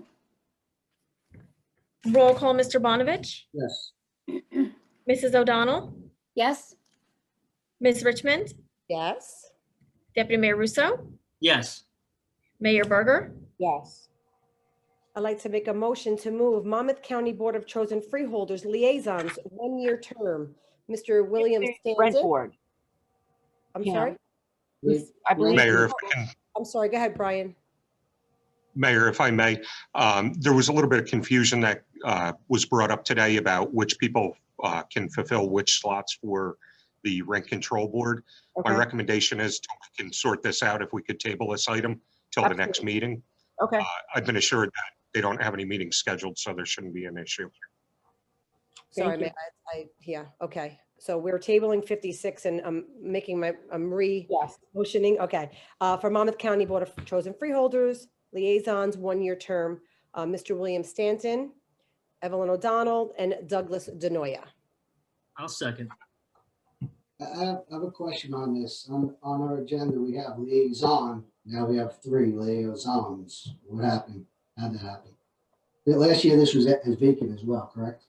roll call, Mr. Bonovich, Yes. Mrs. O'Donnell, Yes. Ms. Richmond, Yes. Deputy Mayor Russo, Yes. Mayor Berger, Yes. I'd like to make a motion to move Monmouth County Board of Chosen Freeholders Liaisons, 1-year term. Mr. William Rent Stanton. board. I'm Pam. sorry? I believe. Mayor, if I can, I'm sorry. Go ahead, Brian. Mayor, if I may, there was a little bit of confusion that was brought up today about which people can fulfill which slots for the rent control board. My Okay. recommendation is we can sort this out if we could table this item till the next meeting. Okay. I've been assured that they don't have any meetings scheduled, so there shouldn't be an issue. Sorry, Thank you. yeah, okay. So we're tabling 56 and I'm Yes. motioning, okay. For Monmouth County Board of Chosen Freeholders, Liaisons, 1-year term, Mr. William Stanton, Evelyn O'Donnell, and Douglas Denoya. I'll second. I have a question on this. On our agenda, we have liaison. Now we have 3 liaisons. What happened? How'd that happen? Last year, this was vacant as well, correct?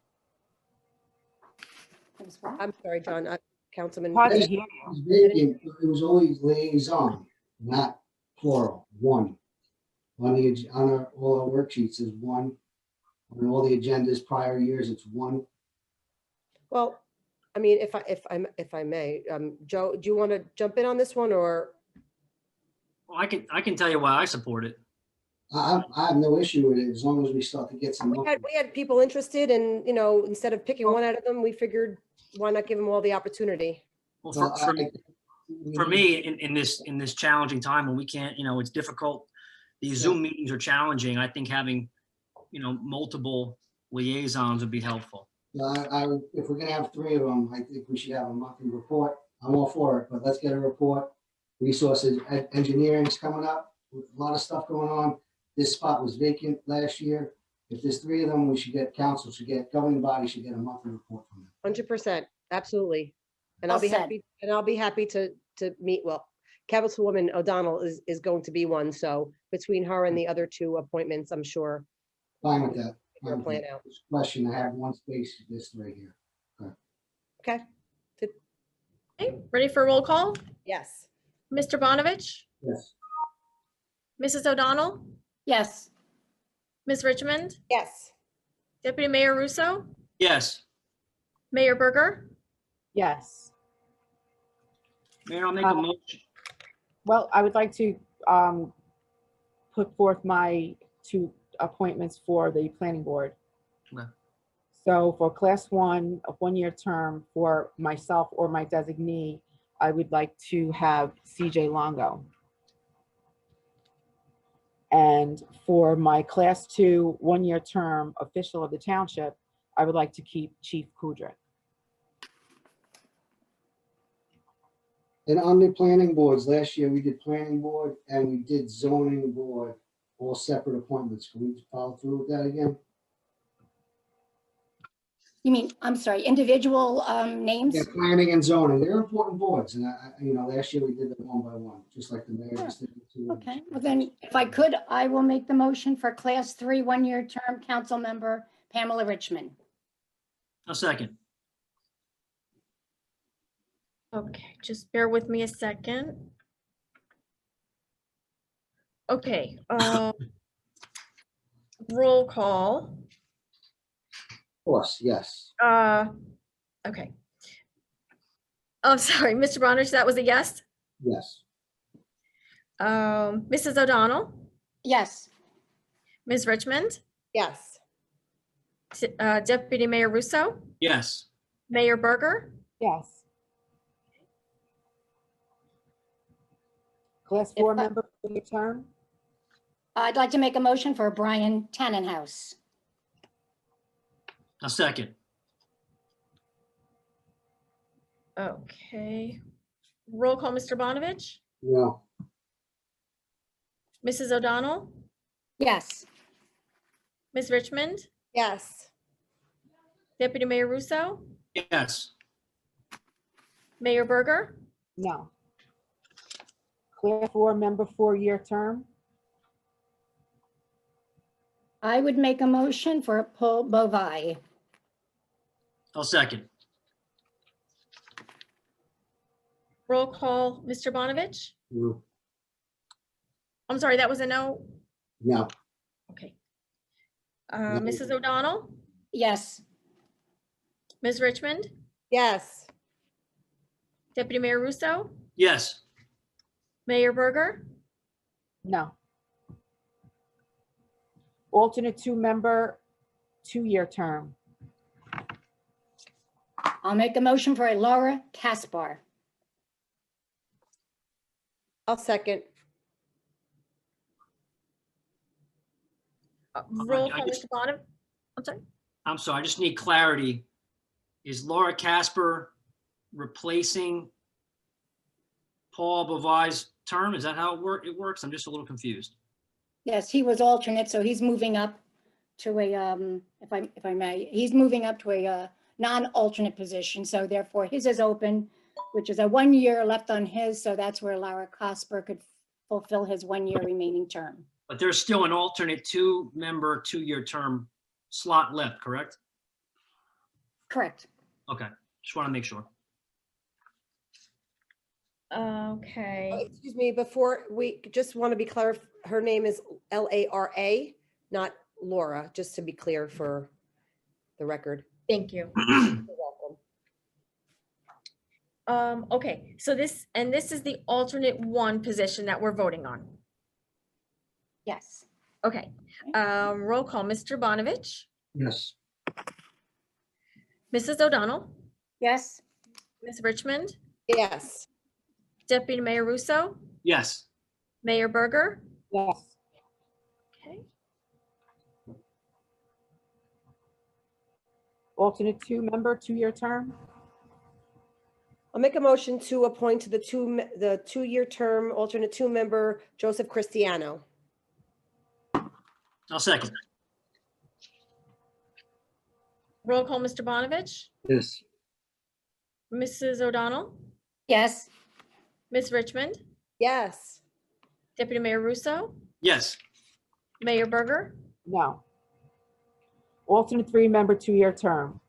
I'm sorry, John, Councilman. Hard to Yes. hear It you. was vacant. It was always liaison, not plural, 1. All our worksheets is 1. On all the agendas prior years, it's 1. Well, I mean, if I may, Joe, do you want to jump in on this one or? Well, I can tell you why I support it. I have no issue with it as long as we start to get some. We had people interested and, instead of picking one out of them, we figured, why not give them all the opportunity? Well, Well, for me, in this challenging time when we can't, it's difficult. These Zoom meetings are challenging. I think having, multiple liaisons would be helpful. If we're gonna have 3 of them, I think we should have a monthly report. I'm all for it, but let's get a report. Resources, engineering's coming up, with a lot of stuff going on. This spot was vacant last year. If there's 3 of them, we should get governing body should get a monthly report from them. 100%, absolutely. And I'll Well be said. happy to meet, well, Councilwoman O'Donnell is going to be one, so between her and the other 2 appointments, I'm sure. Fine with that. Figure a plan out. This question, I have 1 space, this right here. Okay, okay, ready for a roll call? yes. Mr. Bonovich, Yes. Mrs. O'Donnell, Yes. Ms. Richmond, Yes. Deputy Mayor Russo, Yes. Mayor Berger, Yes. Mayor, I'll make a motion. Well, I would like to put forth my 2 appointments for the planning board. Okay. So for class 1, a 1-year term for myself or my designee, I would like to have CJ Longo. And for my class 2, 1-year term official of the township, I would like to keep Chief Kudrick. And on the planning boards, last year we did planning board and we did zoning board, all separate appointments. Can we follow through with that again? You mean, I'm sorry, individual names? Yeah, planning and zoning, they're important boards. And last year we did them 1 by 1, just like the mayor just did. Okay, well then, if I could, I will make the motion for class 3, 1-year term, council member Pamela Richmond. I'll second. okay, just bear with me a second. Okay, roll call. Of course, yes. Okay. Oh, sorry, Mr. Bonner, that was a yes? Yes. Mrs. O'Donnell, Yes. Ms. Richmond, Yes. Deputy Mayor Russo, Yes. Mayor Berger, Yes. Class 4 member for the term? I'd like to make a motion for Brian Tannenhouse. I'll second. okay. Roll call, Mr. Bonovich, No. Mrs. O'Donnell, Yes. Ms. Richmond, Yes. Deputy Mayor Russo, Yes. Mayor Berger, No. Claire, 4-member, 4-year term. I would make a motion for Paul Bovai. I'll second. roll call, Mr. Bonovich. No. I'm sorry, that was a no? No. Okay. No. Mrs. O'Donnell, Yes. Ms. Richmond, Yes. Deputy Mayor Russo, Yes. Mayor Berger, No. Alternate 2-member, 2-year term. I'll make a motion for Laura Caspar. I'll second. roll I call, just- Mr. Bonov. I'm sorry. I'm sorry, I just need clarity. Is Laura Casper replacing Paul Bovai's term? Is that how it works? I'm just a little confused. Yes, he was alternate, so he's moving up to a, if I may, he's moving up to a non-alternate position. So therefore his is open, which is a 1 year left on his. So that's where Laura Casper could fulfill his 1 year remaining term. But there's still an alternate 2-member, 2-year term slot left, correct? Correct. Okay, just want to make sure. Okay. Excuse me, before we just want to be clear, her name is Lara, not Laura, just to be clear for the record. Thank you. You're welcome. Okay, so this is the alternate 1 position that we're voting on. Yes. Okay, roll call, Mr. Bonovich, Yes. Mrs. O'Donnell, Yes. Ms. Richmond, Yes. Deputy Mayor Russo, Yes. Mayor Berger. Yes. Okay. Alternate 2-member, 2-year term. I'll make a motion to appoint to the 2-year term alternate 2-member Joseph Cristiano. I'll second. Roll call, Mr. Bonovich, Yes. Mrs. O'Donnell, Yes. Ms. Richmond, Yes. Deputy Mayor Russo, Yes. Mayor Berger. No. Alternate 3-member, 2-year term.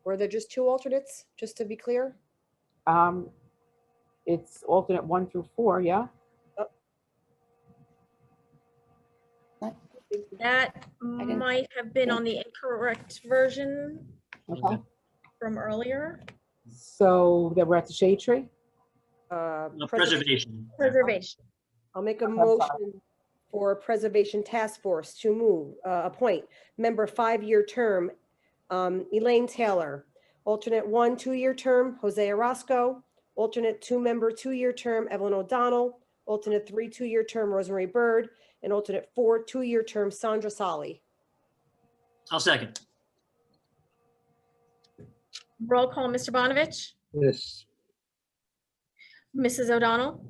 Were there just 2 alternates, just to be clear? It's alternate 1 through 4, yeah? That might have been on the incorrect version Okay. from earlier. So then we're at the shade tree. No, preservation. Preservation. I'll make a I'm sorry. motion for Preservation Task Force to appoint member 5-year term, Elaine Taylor. Alternate 1, 2-year term, Jose Orozco. Alternate 2-member, 2-year term, Evelyn O'Donnell. Alternate 3, 2-year term, Rosemary Byrd. And alternate 4, 2-year term, Sandra Solly. I'll second. Roll call, Mr. Bonovich, Yes. Mrs. O'Donnell,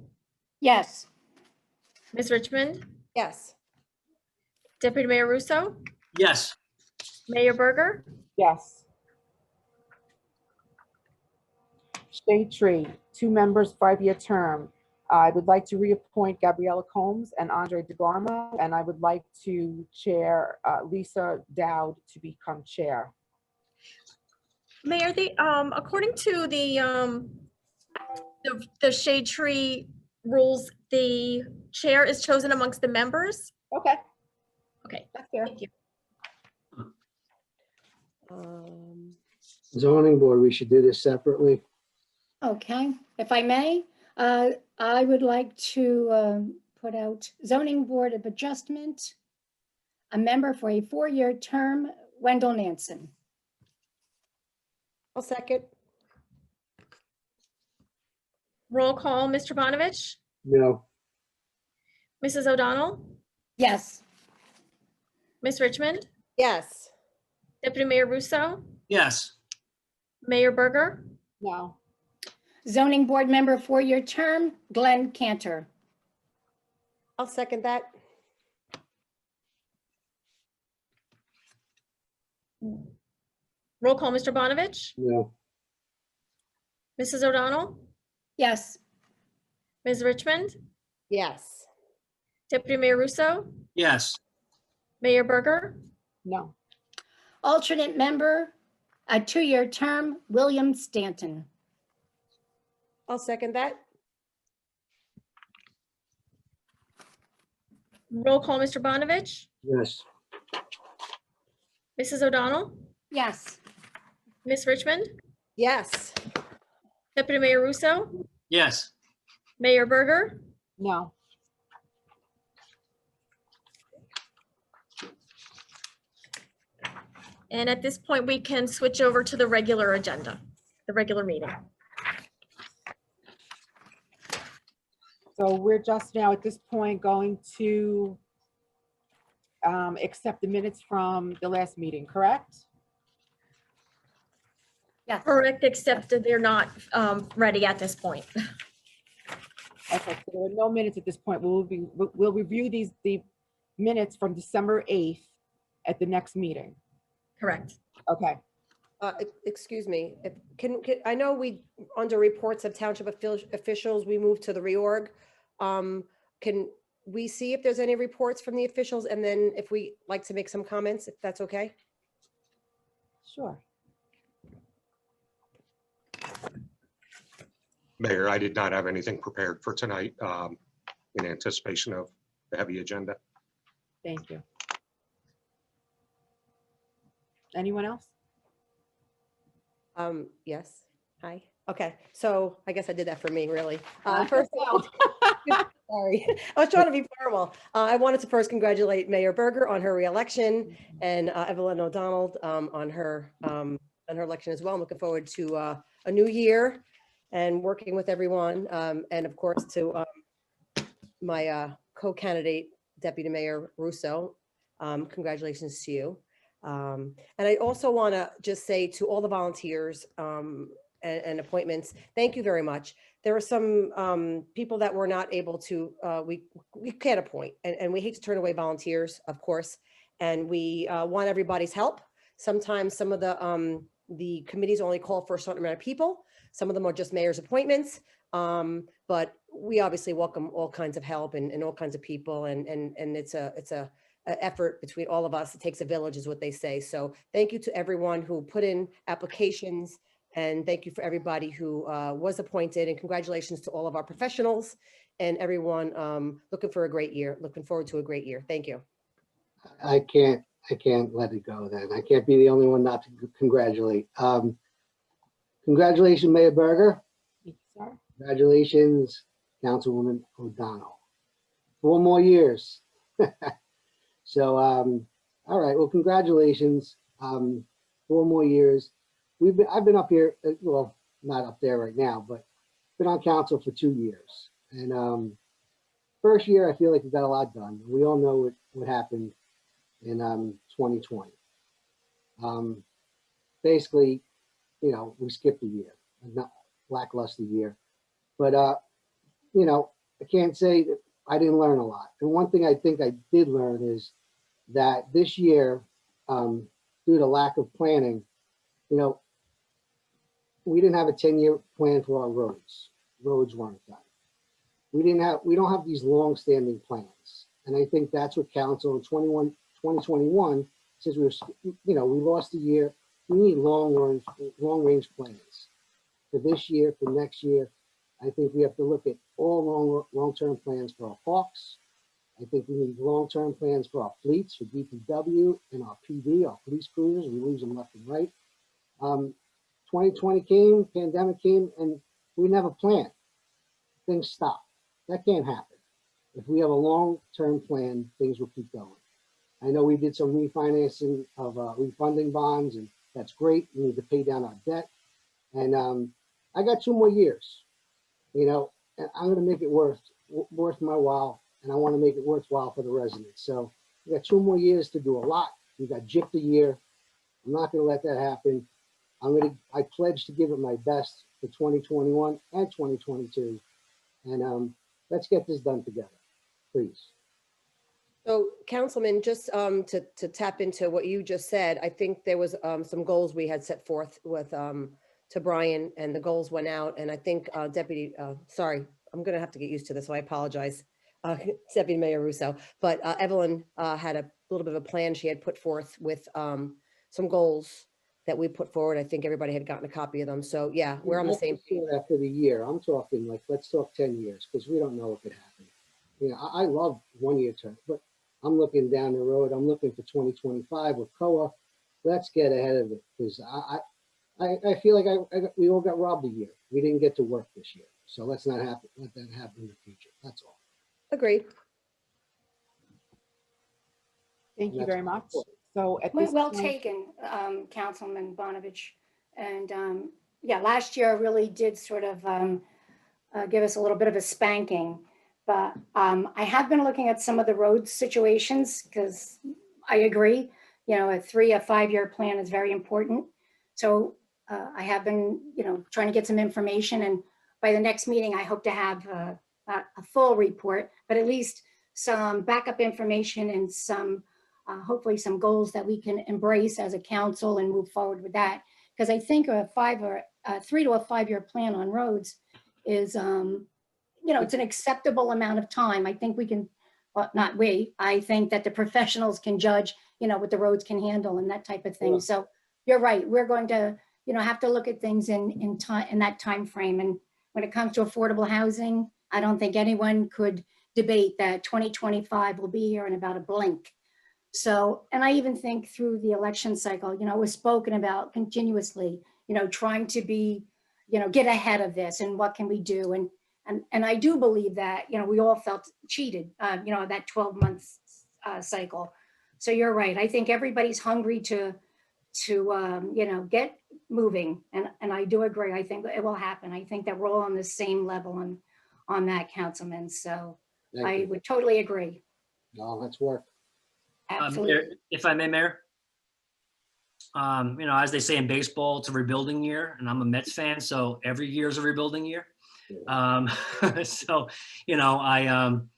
Yes. Ms. Richmond, Yes. Deputy Mayor Russo, Yes. Mayor Berger. Yes. Shade tree, 2 members, 5-year term. I would like to reappoint Gabriella Combs and Andre DeGarmo, and I would like to chair Lisa Dowd to become chair. Mayor, according to the shade tree rules, the chair is chosen amongst the members. Okay. Okay, That's fair. thank you. Zoning board, we should do this separately. Okay, if I may, I would like to put out zoning board of adjustment, a member for a 4-year term, Wendell Nansen. I'll second. Roll call, Mr. Bonovich, No. Mrs. O'Donnell, Yes. Ms. Richmond, Yes. Deputy Mayor Russo, Yes. Mayor Berger. No. Zoning board member, 4-year term, Glenn Cantor. I'll second that. Roll call, Mr. Bonovich, No. Mrs. O'Donnell, Yes. Ms. Richmond, Yes. Deputy Mayor Russo, Yes. Mayor Berger, No. Alternate member, a 2-year term, William Stanton. I'll second that. roll call, Mr. Bonovich, Yes. Mrs. O'Donnell, Yes. Ms. Richmond, Yes. Deputy Mayor Russo, Yes. Mayor Berger, No. and at this point, we can switch over to the regular agenda, the regular meeting. So we're just now at this point going to accept the minutes from the last meeting, correct? Yes. Correct, except that they're not ready at this point. Okay, so there are no minutes at this point. We'll review the minutes from December 8th at the next meeting. Correct. Okay. Excuse me, I know we, under reports of township officials, we moved to the reorg. Can we see if there's any reports from the officials, and then if we like to make some comments, if that's okay? Sure. Mayor, I did not have anything prepared for tonight in anticipation of the heavy agenda. Thank you. Anyone else? Yes. Hi. Okay. So I guess I did that for me, really. I First, sorry, I was trying to be formal. I wanted to first congratulate Mayor Berger on her reelection and Evelyn O'Donnell on her election as well. I'm looking forward to a new year and working with everyone. And of course, to my co-candidate, Deputy Mayor Russo, congratulations to you. And I also want to just say to all the volunteers and appointments, thank you very much. There are some people that were not able to, we can't appoint, and we hate to turn away volunteers, of course, and we want everybody's help. Sometimes some of the committees only call for a certain amount of people. Some of them are just mayor's appointments, but we obviously welcome all kinds of help and all kinds of people, and it's a effort between all of us. It takes a village, is what they say. So thank you to everyone who put in applications, and thank you for everybody who was appointed, and congratulations to all of our professionals and everyone looking for a great year, looking forward to a great year. Thank you. I can't let it go then. I can't be the only one not to congratulate. Congratulations, Mayor Berger. Thank you, sir. Congratulations, Councilwoman O'Donnell. 4 more years. So, all right, well, congratulations. 4 more years. I've been up here, well, not up there right now, but been on council for 2 years. And first year, I feel like we got a lot done. We all know what happened in 2020. Basically, you know, we skipped a year, not lackluster year. But, you know, I can't say that I didn't learn a lot. And one thing I think I did learn is that this year, due to lack of planning, you know, we didn't have a 10-year plan for our roads. Roads weren't done. We don't have these long-standing plans. And I think that's what council in 2021, since we were, you know, we lost a year, we need long-range plans for this year, for next year. I think we have to look at all long-term plans for our parks. I think we need long-term plans for our fleets, for DPW and our PD, our police cruisers. We lose them left and right. 2020 came, pandemic came, and we didn't have a plan. Things stopped. That can't happen. If we have a long-term plan, things will keep going. I know we did some refinancing of refunding bonds, and that's great. We need to pay down our debt. And I got 2 more years, you know, and I'm going to make it worth my while. And I want to make it worthwhile for the residents. So we got 2 more years to do a lot. We got gypped a year. I'm not going to let that happen. I pledge to give it my best for 2021 and 2022. And let's get this done together, please. So Councilman, just to tap into what you just said, I think there was some goals we had set forth with to Brian, and the goals went out. And I think Deputy, sorry, I'm going to have to get used to this, so I apologize, Deputy Mayor Russo. But Evelyn had a little bit of a plan she had put forth with some goals that we put forward. I think everybody had gotten a copy of them. So yeah, we're on the same page. After the year, I'm talking like, let's talk 10 years, because we don't know what could happen. You know, I love one-year term, but I'm looking down the road. I'm looking for 2025 with COA. Let's get ahead of it, because I feel like we all got robbed a year. We didn't get to work this year. So let's not let that happen in the future. That's all. Agreed. Thank you very much. So at this Well point, taken, Councilman Bonovich. And yeah, last year really did sort of give us a little bit of a spanking. But I have been looking at some of the road situations, because I agree, you know, a 5-year plan is very important. So I have been, you know, trying to get some information, and by the next meeting, I hope to have not a full report, but at least some backup information and some, hopefully some goals that we can embrace as a council and move forward with that. Because I think a 3 to 5 year plan on roads is, you know, it's an acceptable amount of time. I think we can, well, not we, I think that the professionals can judge, you know, what the roads can handle and that type of thing. Yeah. So you're right. We're going to, you know, have to look at things in that time frame. And when it comes to affordable housing, I don't think anyone could debate that 2025 will be here in about a blink. So, and I even think through the election cycle, you know, it was spoken about continuously, you know, trying to be, you know, get ahead of this and what can we do? And I do believe that, you know, we all felt cheated, you know, that 12 months cycle. So you're right. I think everybody's hungry to you know, get moving. And I do agree. I think it will happen. I think that we're all on the same level on that, Councilman. So I would totally agree. No, let's work. Absolutely. If I may, Mayor. You know, as they say in baseball, it's a rebuilding year, and I'm a Mets fan, so every year is a rebuilding year. So, you know, I'm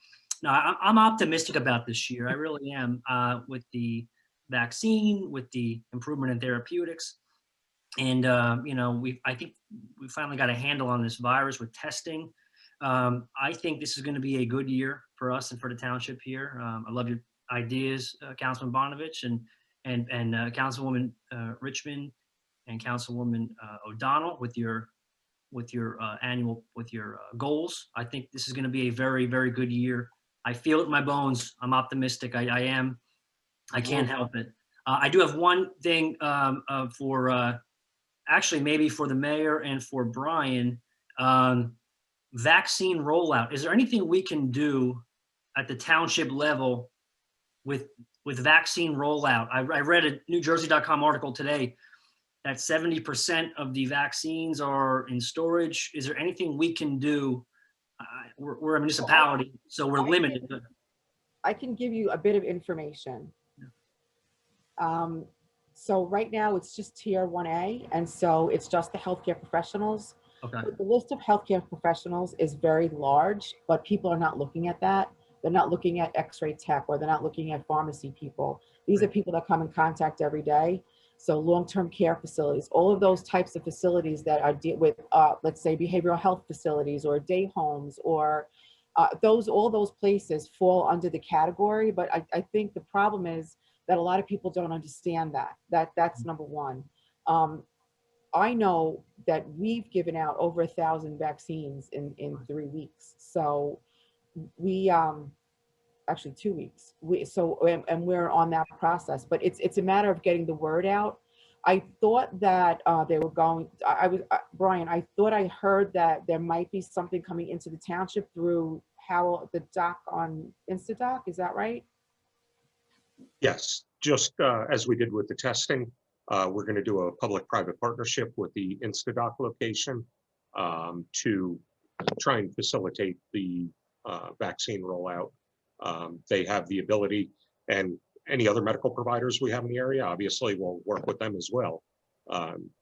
optimistic about this year. I really am, with the vaccine, with the improvement in therapeutics. And, you know, I think we finally got a handle on this virus with testing. I think this is going to be a good year for us and for the township here. I love your ideas, Councilman Bonovich and Councilwoman Richmond and Councilwoman O'Donnell with your goals. I think this is going to be a very, very good year. I feel it in my bones. I'm optimistic. I am. I can't help it. I do have one thing for actually maybe for the mayor and for Brian. Vaccine rollout. Is there anything we can do at the township level with vaccine rollout? I read a NewJersey.com article today that 70% of the vaccines are in storage. Is there anything we can do? We're a municipality, so we're limited. I can give you a bit of information. So right now it's just tier 1A, and so it's just the healthcare professionals. Okay. The list of healthcare professionals is very large, but people are not looking at that. They're not looking at x-ray tech, or they're not looking at pharmacy people. These are people that come in contact every day. So long-term care facilities, all of those types of facilities that are with, let's say, behavioral health facilities or day homes, or all those places fall under the category. But I think the problem is that a lot of people don't understand that's number one. I know that we've given out over 1,000 vaccines in 3 weeks. So we, actually 2 weeks. And we're on that process, but it's a matter of getting the word out. I thought that they were going, Brian, I thought I heard that there might be something coming into the township through Howell, the doc on InstaDoc. Is that right? Yes, just as we did with the testing, we're going to do a public-private partnership with the InstaDoc location to try and facilitate the vaccine rollout. They have the ability, and any other medical providers we have in the area, obviously we'll work with them as well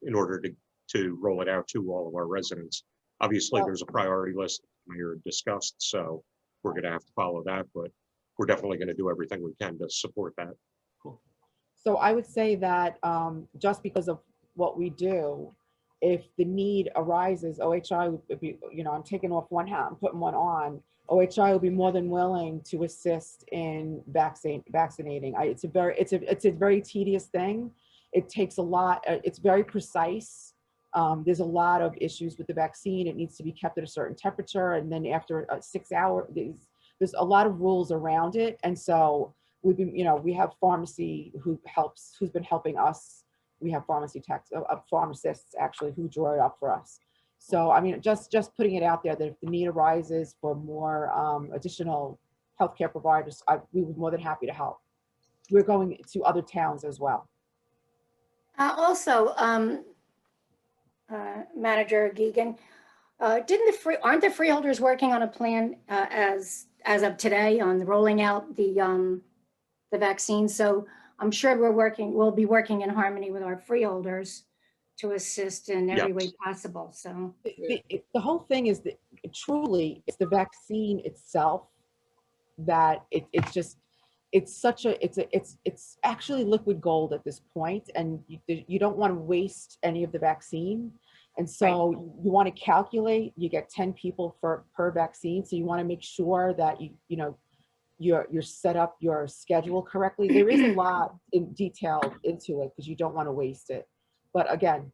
in order to roll it out to all of our residents. Obviously, there's a priority list we discussed, so we're going to have to follow that, but we're definitely going to do everything we can to support that. So I would say that just because of what we do, if the need arises, OHI would be, I'm taking off one hat and putting one on. OHI will be more than willing to assist in vaccinating. It's a very tedious thing. It takes a lot. It's very precise. There's a lot of issues with the vaccine. It needs to be kept at a certain temperature, and then after 6 hours, there's a lot of rules around it. And so we've been, we have pharmacy who's been helping us. We have pharmacy techs, pharmacists actually, who draw it up for us. So, I mean, just putting it out there that if the need arises for more additional healthcare providers, we would be more than happy to help. We're going to other towns as well. Also, Manager Geegan, aren't the freeholders working on a plan as of today on rolling out the vaccine? So I'm sure we'll be working in harmony with our freeholders to assist in every way possible. So the whole thing is that truly it's the vaccine itself that it's actually liquid gold at this point, and you don't want to waste any of the vaccine. And so you want to calculate, you get 10 people per vaccine. So you want to make sure that you're set up your schedule correctly. There is a lot in detail into it because you don't want to waste it. But again,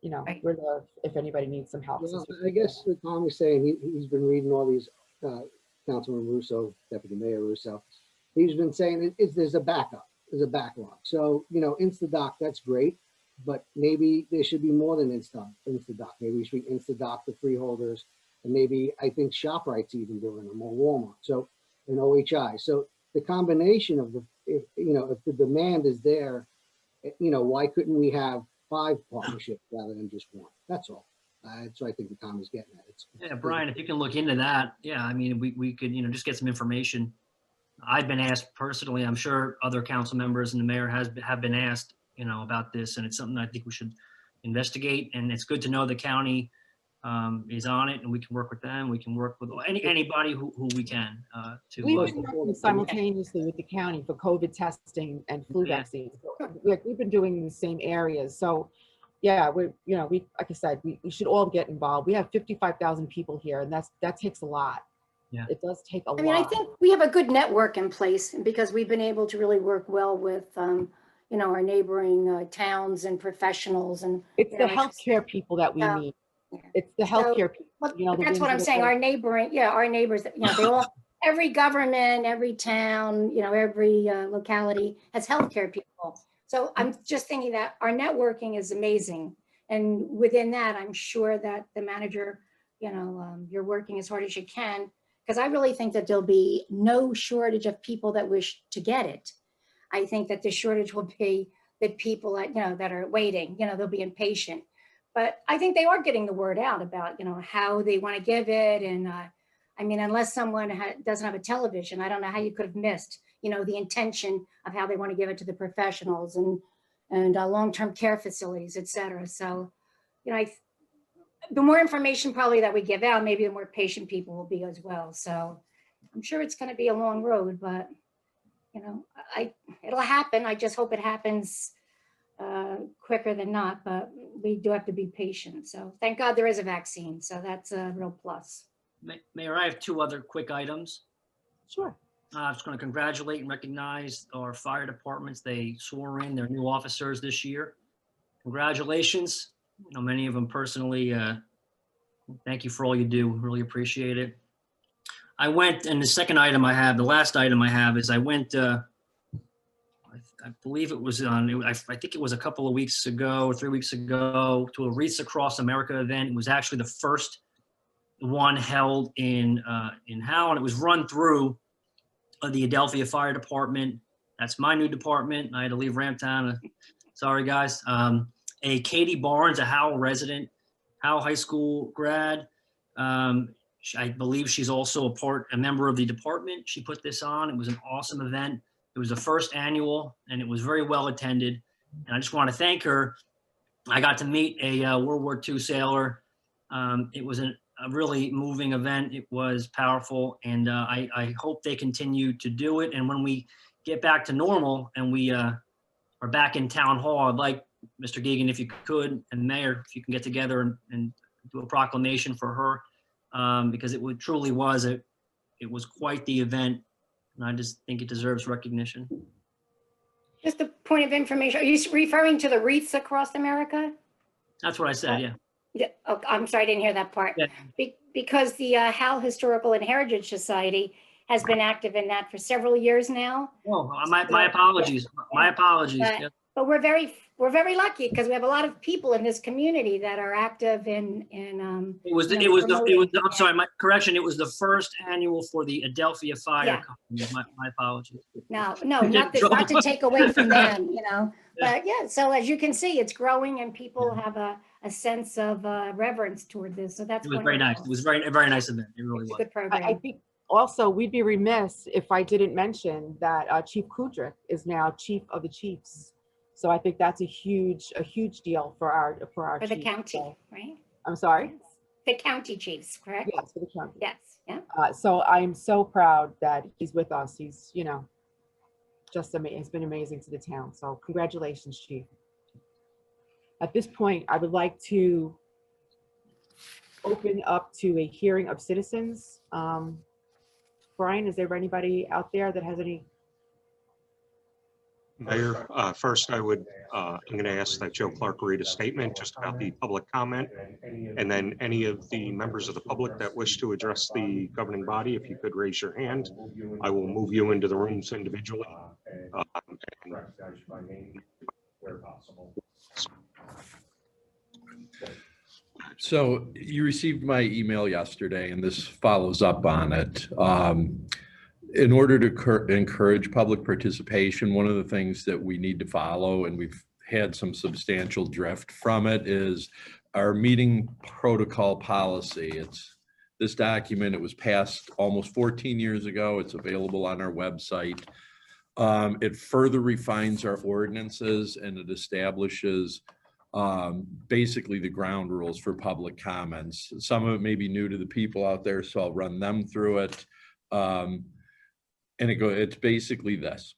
we're there if anybody needs some help. Well, I guess what Tom was saying, he's been reading all these, Councilman Russo, Deputy Mayor Russo. He's been saying there's a backup, there's a backlog. So, Instadoc, that's great, but maybe there should be more than Instadoc. Maybe we should Instadoc the freeholders, and maybe I think ShopRite's even doing them, or Walmart. So, and OHI. So the combination of if the demand is there, why couldn't we have 5 partnerships rather than just 1? That's all. That's what I think the Tom is getting at. Yeah, Brian, if you can look into that, yeah, I mean, we could, just get some information. I've been asked personally, I'm sure other council members and the mayor have been asked, about this, and it's something I think we should investigate. And it's good to know the county is on it, and we can work with them. We can work with anybody who we can. We've been working simultaneously with the county for COVID testing and flu vaccines. So, we've been doing in the same areas. So, yeah, we like I said, we should all get involved. We have 55,000 people here, and that takes a lot. Yeah, it does take a lot. I mean, I think we have a good network in place because we've been able to really work well with, our neighboring towns and professionals. And it's the healthcare people that we need. It's the healthcare people. That's what I'm saying. Our neighbors, they all, every government, every town, every locality has healthcare people. So I'm just thinking that our networking is amazing. And within that, I'm sure that the manager, you're working as hard as you can, because I really think that there'll be no shortage of people that wish to get it. I think that the shortage will be the people that are waiting, they'll be impatient. But I think they are getting the word out about, how they want to give it. And I mean, unless someone doesn't have a television, I don't know how you could have missed, the intention of how they want to give it to the professionals and long-term care facilities, et cetera. So, the more information probably that we give out, maybe the more patient people will be as well. So I'm sure it's going to be a long road, but, it'll happen. I just hope it happens quicker than not, but we do have to be patient. So thank God there is a vaccine. So that's a real plus. Mayor, I have 2 other quick items. Sure. I'm just going to congratulate and recognize our fire departments. They swore in their new officers this year. Congratulations. Many of them personally, thank you for all you do. Really appreciate it. I went, and the second item I have, the last item I have is I went, I believe it was I think it was a couple of weeks ago, 3 weeks ago, to a Wreaths Across America event. It was actually the first one held in Howell, and it was run through the Adelphia Fire Department. That's my new department. I had to leave Ramptown. Sorry, guys. A Katie Barnes, a Howell resident, Howell High School grad. I believe she's also a member of the department. She put this on. It was an awesome event. It was the first annual, and it was very well attended. And I just want to thank her. I got to meet a World War II sailor. It was a really moving event. It was powerful, and I hope they continue to do it. And when we get back to normal and we are back in town hall, I'd like Mr. Geoghegan, if you could, and Mayor, if you can get together and do a proclamation for her, because truly was it was quite the event, and I just think it deserves recognition. Just a point of information, are you referring to the wreaths across America? That's what I said, yeah. Yeah, oh, I'm sorry, I didn't hear that part. Yeah. Because the Howell Historical and Heritage Society has been active in that for several years now. Oh, my apologies. My apologies. Yeah. But we're very lucky because we have a lot of people in this community that are active in I'm sorry, my correction. It was the first annual for the Adelphia Fire Yeah. Company. My apologies. No, not to take away from them, But yeah, so as you can see, it's growing and people have a sense of reverence toward this. So that's It was very nice. It was very nice event. It really It's a was. good program. I think also we'd be remiss if I didn't mention that Chief Kudrick is now Chief of the Chiefs. So I think that's a huge deal for our For the chiefs. county, So- right? I'm sorry? The county chiefs, correct? Yes, for the county. Yes, yeah. So I'm so proud that he's with us. He's, just amazing. It's been amazing to the town. So congratulations, Chief. At this point, I would like to open up to a hearing of citizens. Brian, is there anybody out there that has any? Mayor, first I'm going to ask that Joe Clark read a statement just about the public comment. And then any of the members of the public that wish to address the governing body, if you could raise your hand, I will move you into the rooms individually. So you received my email yesterday, and this follows up on it. In order to encourage public participation, one of the things that we need to follow, and we've had some substantial drift from it, is our meeting protocol policy. This document, it was passed almost 14 years ago. It's available on our website. It further refines our ordinances, and it establishes basically the ground rules for public comments. Some of it may be new to the people out there, so I'll run them through it. And it's basically this.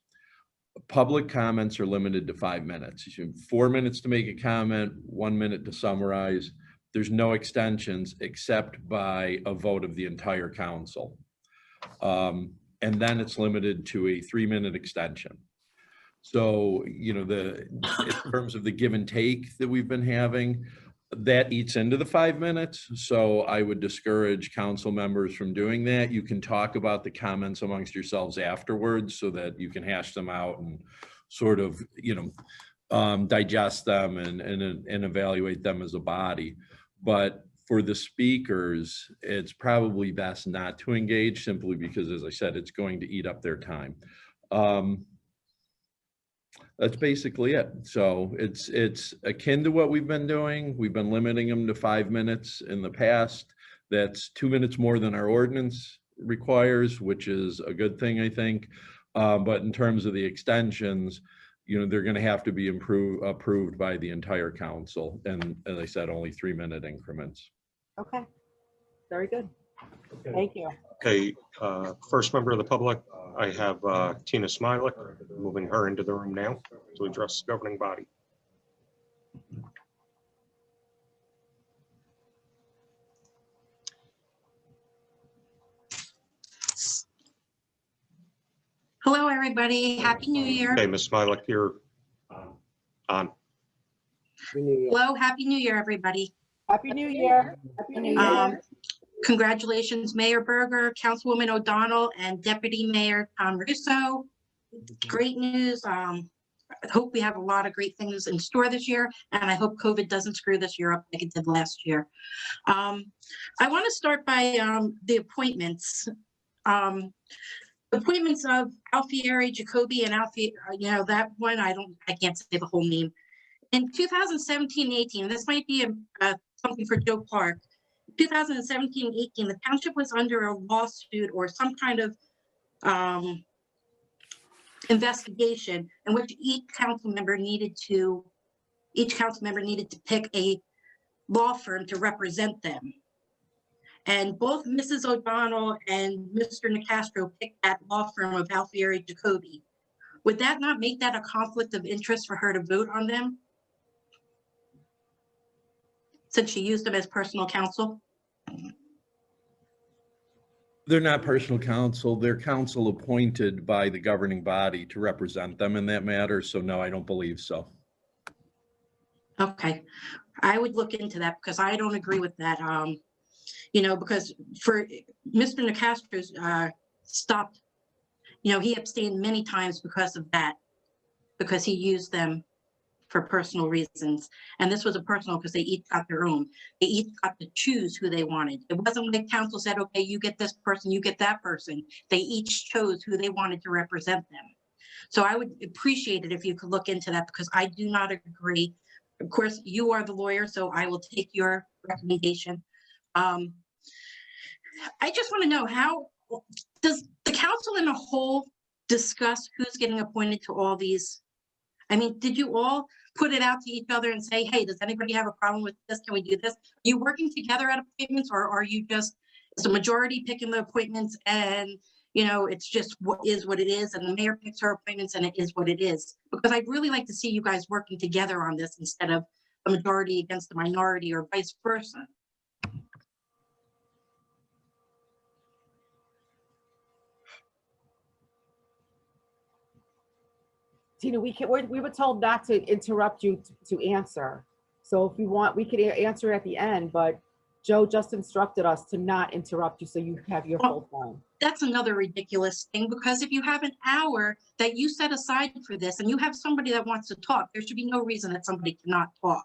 Public comments are limited to 5 minutes. You have 4 minutes to make a comment, 1 minute to summarize. There's no extensions except by a vote of the entire council. And then it's limited to a 3-minute extension. So, in terms of the give and take that we've been having, that eats into the 5 minutes. So I would discourage council members from doing that. You can talk about the comments amongst yourselves afterwards so that you can hash them out and sort of, digest them and evaluate them as a body. But for the speakers, it's probably best not to engage, simply because, as I said, it's going to eat up their time. That's basically it. So it's akin to what we've been doing. We've been limiting them to 5 minutes in the past. That's 2 minutes more than our ordinance requires, which is a good thing, I think. But in terms of the extensions, they're going to have to be approved by the entire council. And as I said, only 3-minute increments. Okay, very good. Thank you. Okay, first member of the public, I have Tina Smilik, moving her into the room now to address the governing body. Hello, everybody. Happy New Year. Okay, Ms. Smilik, you're on. Hello, Happy New Year, everybody. Happy New Year. Happy New Year. Congratulations, Mayor Berger, Councilwoman O'Donnell, and Deputy Mayor Tom Russo. Great news. I hope we have a lot of great things in store this year, and I hope COVID doesn't screw this year up like it did last year. I want to start by the appointments. Appointments of Alfieri, Jacoby, and Alfieri, that one, I can't say the whole name. In 2017-18, this might be something for Joe Clark. 2017-18, the township was under a lawsuit or some kind of investigation in which each council member needed to pick a law firm to represent them. And both Mrs. O'Donnell and Mr. Nicastro picked that law firm of Alfieri Jacoby. Would that not make that a conflict of interest for her to vote on them? Since she used them as personal counsel? They're not personal counsel. They're counsel appointed by the governing body to represent them in that matter. So no, I don't believe so. Okay, I would look into that because I don't agree with that. You know, because for Mr. Nicastro's stopped, you know, he abstained many times because of that, because he used them for personal reasons. And this was a personal because they each got their own. They each got to choose who they wanted. It wasn't like council said, okay, you get this person, you get that person. They each chose who they wanted to represent them. So I would appreciate it if you could look into that because I do not agree. Of course, you are the lawyer, so I will take your recommendation. I just want to know, how does the council in a whole discuss who's getting appointed to all these? I mean, did you all put it out to each other and say, hey, does anybody have a problem with this? Can we do this? Are you working together at appointments, or are you just, is the majority picking the appointments and, you know, it's just what is what it is, and the mayor picks her appointments and it is what it is? Because I'd really like to see you guys working together on this instead of a majority against the minority or vice versa. Tina, we were told not to interrupt you to answer. So if you want, we could answer at the end, but Joe just instructed us to not interrupt you so you have your full time. That's another ridiculous thing, because if you have an hour that you set aside for this and you have somebody that wants to talk, there should be no reason that somebody cannot talk.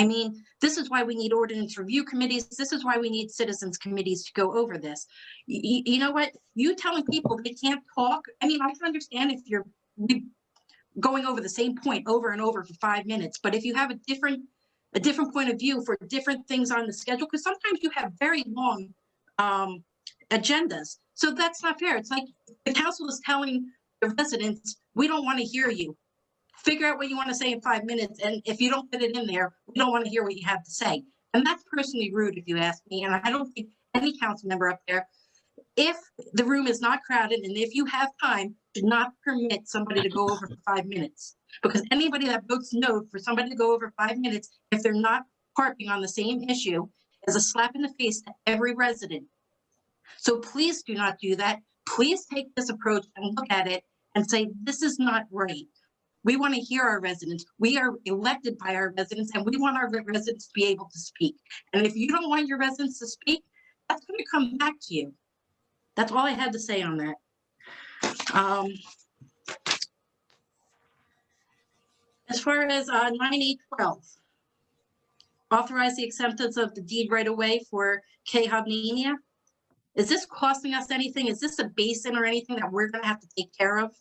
I mean, this is why we need ordinance review committees. This is why we need citizens committees to go over this. You know what? You telling people they can't talk. I mean, I can understand if you're going over the same point over and over for 5 minutes, but if you have a different point of view for different things on the schedule, because sometimes you have very long agendas. So that's not fair. It's like the council is telling the residents, we don't want to hear you. Figure out what you want to say in 5 minutes. And if you don't put it in there, we don't want to hear what you have to say. And that's personally rude, if you ask me. And I don't think any council member up there, if the room is not crowded and if you have time, do not permit somebody to go over for 5 minutes. Because anybody that votes no for somebody to go over 5 minutes, if they're not harping on the same issue, is a slap in the face to every resident. So please do not do that. Please take this approach and look at it and say, this is not right. We want to hear our residents. We are elected by our residents, and we want our residents to be able to speak. And if you don't want your residents to speak, that's going to come back to you. That's all I had to say on that. As far as 9812, authorize the acceptance of the deed right away for K Hovnania. Is this costing us anything? Is this a basin or anything that we're going to have to take care of?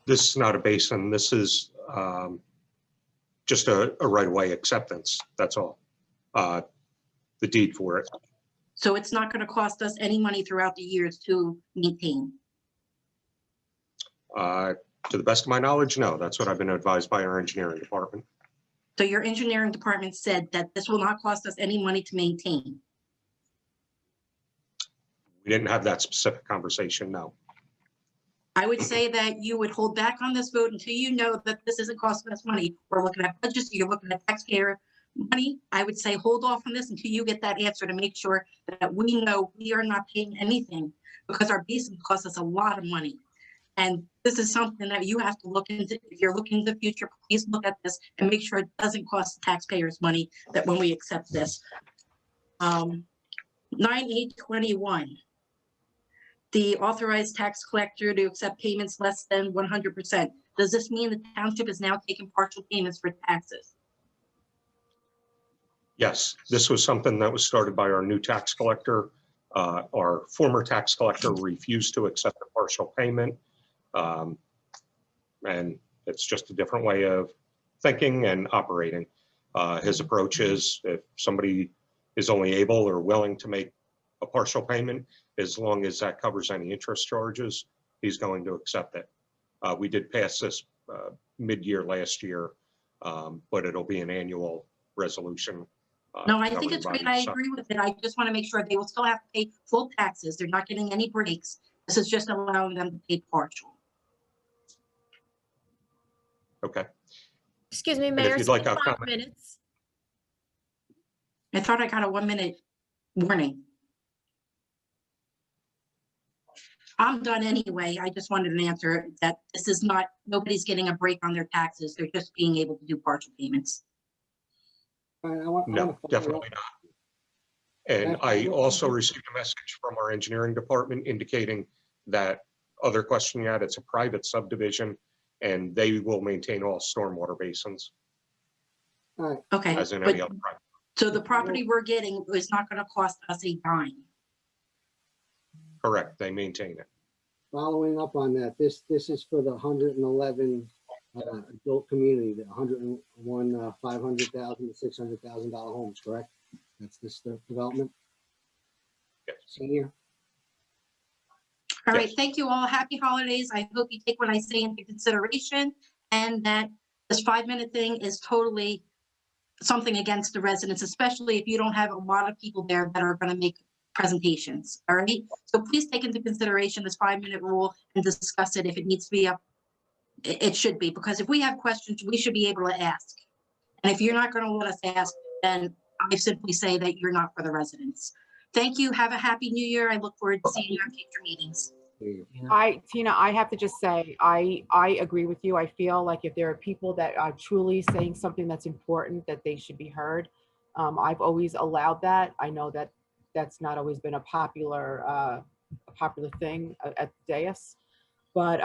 This is not a basin. This is just a right-of-way acceptance. That's all. The deed for it. So it's not going to cost us any money throughout the years to maintain? To the best of my knowledge, no. That's what I've been advised by our engineering department. So your engineering department said that this will not cost us any money to maintain? We didn't have that specific conversation, no. I would say that you would hold back on this vote until you know that this isn't costing us money. We're looking at budgets, you're looking at taxpayer money. I would say hold off on this until you get that answer to make sure that we know we are not paying anything, because our basin costs us a lot of money. And this is something that you have to look into. If you're looking into the future, please look at this and make sure it doesn't cost the taxpayers money that when we accept this. 9821. The authorized tax collector to accept payments less than 100%. Does this mean the township is now taking partial payments for taxes? Yes, this was something that was started by our new tax collector. Our former tax collector refused to accept a partial payment. And it's just a different way of thinking and operating. His approach is, if somebody is only able or willing to make a partial payment, as long as that covers any interest charges, he's going to accept it. We did pass this mid-year last year, but it'll be an annual resolution. No, I the think it's governing great. I body. agree with it. I just want to make sure they will still have to pay full taxes. They're not getting any breaks. This is just allowing them to pay partial. Okay. Excuse me, if Mayor, you'd it's like been a 5 comment. minutes. I thought I got a 1-minute warning. I'm done anyway. I just wanted an answer that this is not, nobody's getting a break on their taxes. They're just being able to do partial payments. No, definitely not. And I also received a message from our engineering department indicating that other question you had, it's a private subdivision and they will maintain all stormwater basins Okay, as in but any other private. so the property we're getting is not going to cost us a dime. Correct, they maintain it. Following up on that, this is for the 111 adult community, the 101 $500,000 to $600,000 homes, correct? That's this development? Yes. Senior? All right, thank you all. Happy holidays. I hope you take what I say into consideration and that this 5-minute thing is totally something against the residents, especially if you don't have a lot of people there that are going to make presentations. All right. So please take into consideration this 5-minute rule and discuss it if it needs to be up. It should be, because if we have questions, we should be able to ask. And if you're not going to let us ask, then I simply say that you're not for the residents. Thank you. Have a happy new year. I look forward to seeing you on future meetings. Tina, I have to just say, I agree with you. I feel like if there are people that are truly saying something that's important, that they should be heard. I've always allowed that. I know that that's not always been a popular thing at the dais, but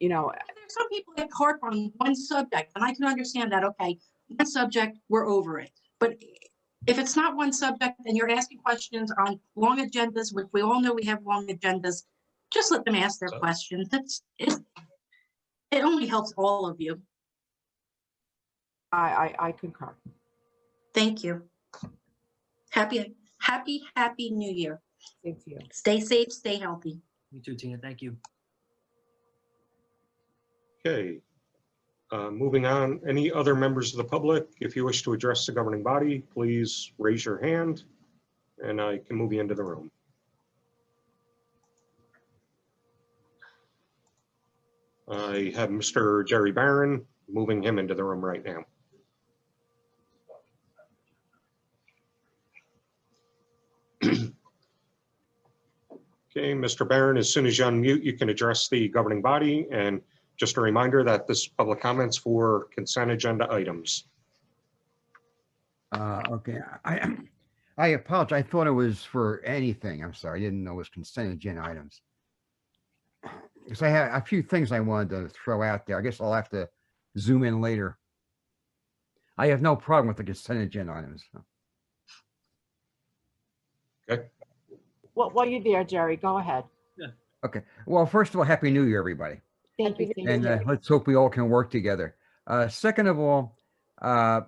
you know, There's some people that harp on one subject, and I can understand that. Okay, one subject, we're over it. But if it's not one subject and you're asking questions on long agendas, which we all know we have long agendas, just let them ask their questions. It only helps all of you. I concur. Thank you. Happy new year. Same to you. Stay safe, stay healthy. You too, Tina. Thank you. Okay. Moving on, any other members of the public, if you wish to address the governing body, please raise your hand and I can move you into the room. I have Mr. Jerry Barron, moving him into the room right now. Okay, Mr. Barron, as soon as you unmute, you can address the governing body. And just a reminder that this public comments for consent agenda items. Okay, I apologize. I thought it was for anything. I'm sorry. I didn't know it was consent agenda items. Because I had a few things I wanted to throw out there. I guess I'll have to zoom in later. I have no problem with the consent agenda items. Okay. Well, while you're there, Jerry, go ahead. Okay. Well, first of all, Happy New Year, everybody. Thank you. And let's hope we all can work together. Second of all, I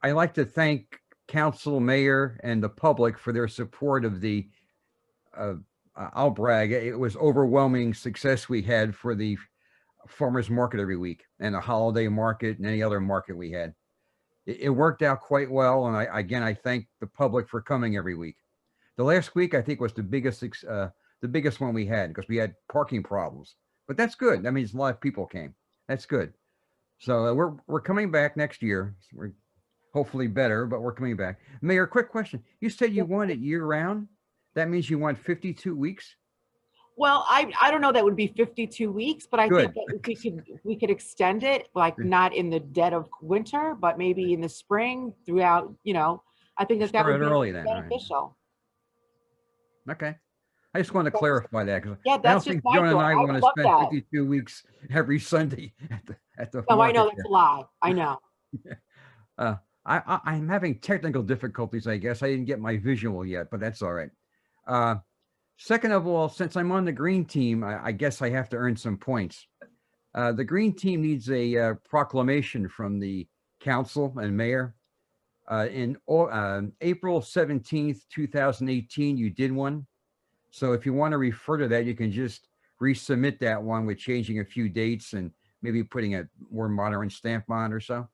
like to thank council, mayor, and the public for their support of the, I'll brag, it was overwhelming success we had for the farmers market every week and the holiday market and any other market we had. It worked out quite well. And I thank the public for coming every week. The last week, I think, was the biggest one we had because we had parking problems, but that's good. That means a lot of people came. That's good. So we're coming back next year. We're hopefully better, but we're coming back. Mayor, quick question. You said you want it year round. That means you want 52 weeks? Well, I don't know that would be 52 weeks, but I Good. think that we could extend it, like not in the dead of winter, but maybe in the spring throughout, you know, I think that Start would be early then, all right. beneficial. Okay. I just want to clarify that because Yeah, I don't that's think just my Joan and thought. I I want to love spend that. 52 weeks every Sunday at the No, I market know that's there. a lie. I know. I'm having technical difficulties, I guess. I didn't get my visual yet, but that's all right. Second of all, since I'm on the green team, I guess I have to earn some points. The green team needs a proclamation from the council and mayor. In April 17th, 2018, you did one. So if you want to refer to that, you can just resubmit that one with changing a few dates and maybe putting a more modern stamp on or so.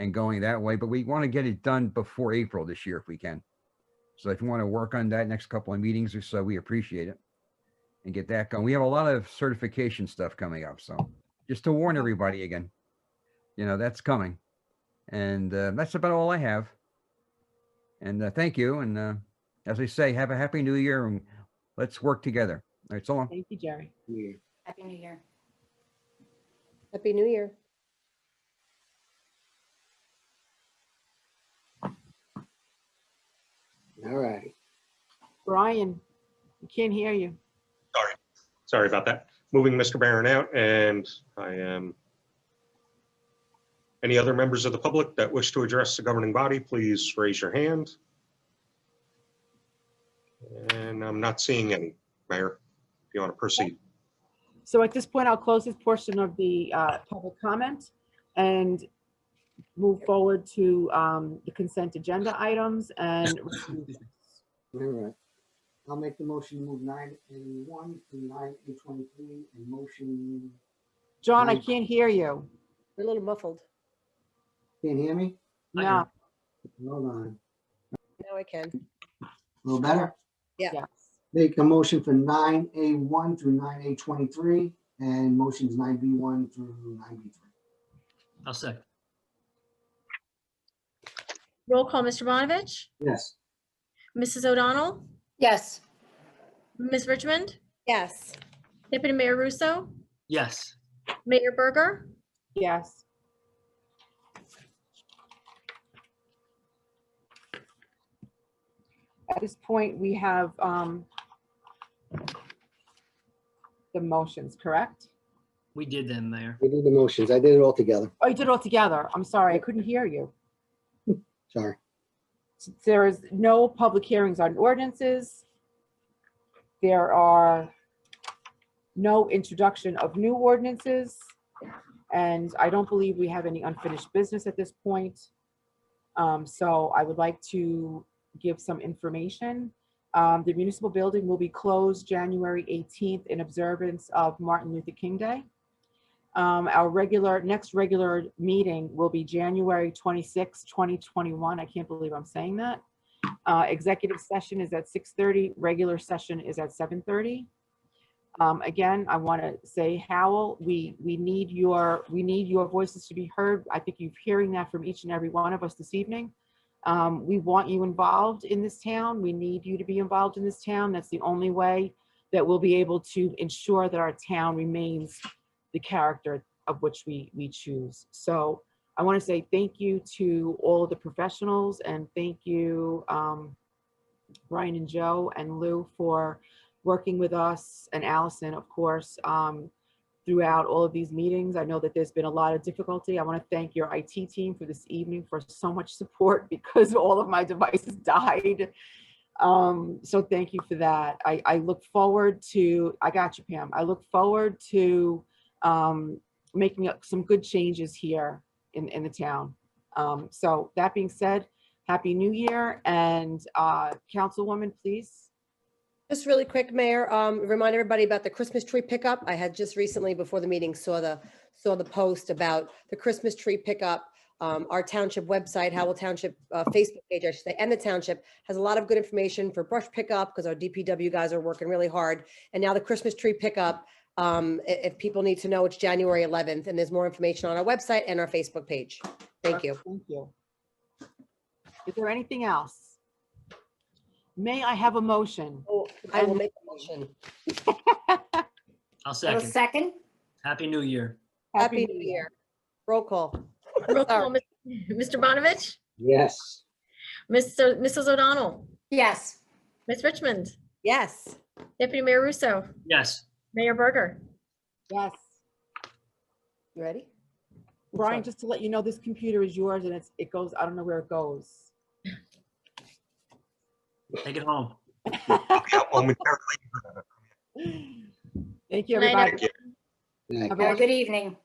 and going that way, but we want to get it done before April this year if we can. So if you want to work on that next couple of meetings or so, we appreciate it and get that going. We have a lot of certification stuff coming up. So just to warn everybody again, that's coming. And that's about all I have. And thank you. And as I say, have a happy new year and let's work together. All right, so long. Thank you, Jerry. Happy New Year. Happy New Year. All righty. Brian, we can't hear you. Sorry about that. Moving Mr. Barron out, and I am. Any other members of the public that wish to address the governing body, please raise your hand. And I'm not seeing any, Mayor, if you want to proceed. So at this point, I'll close this portion of the public comment and move forward to the consent agenda items and. All right. I'll make the motion to move 9A1 through 9A23 and motion. John, I can't hear you. You're a little muffled. Can't hear me? No. Hold on. Now I can. A little better? Yeah. Make a motion for 9A1 through 9A23 and motions 9B1 through 9B3. I'll second. Roll call, Mr. Bonovich, Yes. Mrs. O'Donnell, Yes. Ms. Richmond, Yes. Deputy Mayor Russo, Yes. Mayor Berger, Yes. At this point, we have the motions, correct? We did them, Mayor. We did the motions. I did it all together. Oh, you did it all together. I'm sorry, I couldn't hear you. Sorry. There is no public hearings on ordinances. There are no introduction of new ordinances. And I don't believe we have any unfinished business at this point. So I would like to give some information. The municipal building will be closed January 18th in observance of Martin Luther King Day. Our next regular meeting will be January 26, 2021. I can't believe I'm saying that. Executive session is at 6:30. Regular session is at 7:30. Again, I want to say, Howell, we need your voices to be heard. I think you're hearing that from each and every one of us this evening. We want you involved in this town. We need you to be involved in this town. That's the only way that we'll be able to ensure that our town remains the character of which we choose. So I want to say thank you to all of the professionals and thank you, Brian and Joe and Lou, for working with us, and Allison, of course, throughout all of these meetings. I know that there's been a lot of difficulty. I want to thank your IT team for this evening for so much support because all of my devices died. So thank you for that. I look forward to, I got you, Pam. I look forward to making some good changes here in the town. So that being said, Happy New Year, and Councilwoman, please. Just really quick, Mayor, remind everybody about the Christmas tree pickup. I had just recently before the meeting saw the post about the Christmas tree pickup. Our township website, Howell Township Facebook page, I should say, and the township has a lot of good information for brush pickup because our DPW guys are working really hard. And now the Christmas tree pickup, if people need to know, it's January 11th, and there's more information on our website and our Facebook page. Thank you. Thank you. Is there anything else? May I have a motion? Oh, I will make a motion. I'll second. Second? Happy New Year. Happy New Year. Roll call. roll call, Mr. Bonovich, Yes. Mrs. O'Donnell, Yes. Ms. Richmond, Yes. Deputy Mayor Russo, Yes. Mayor Berger. Yes. You ready? Brian, just to let you know, this computer is yours and it goes, I don't know where it goes. Take it home. Thank you, Good night, everybody. Have a good evening.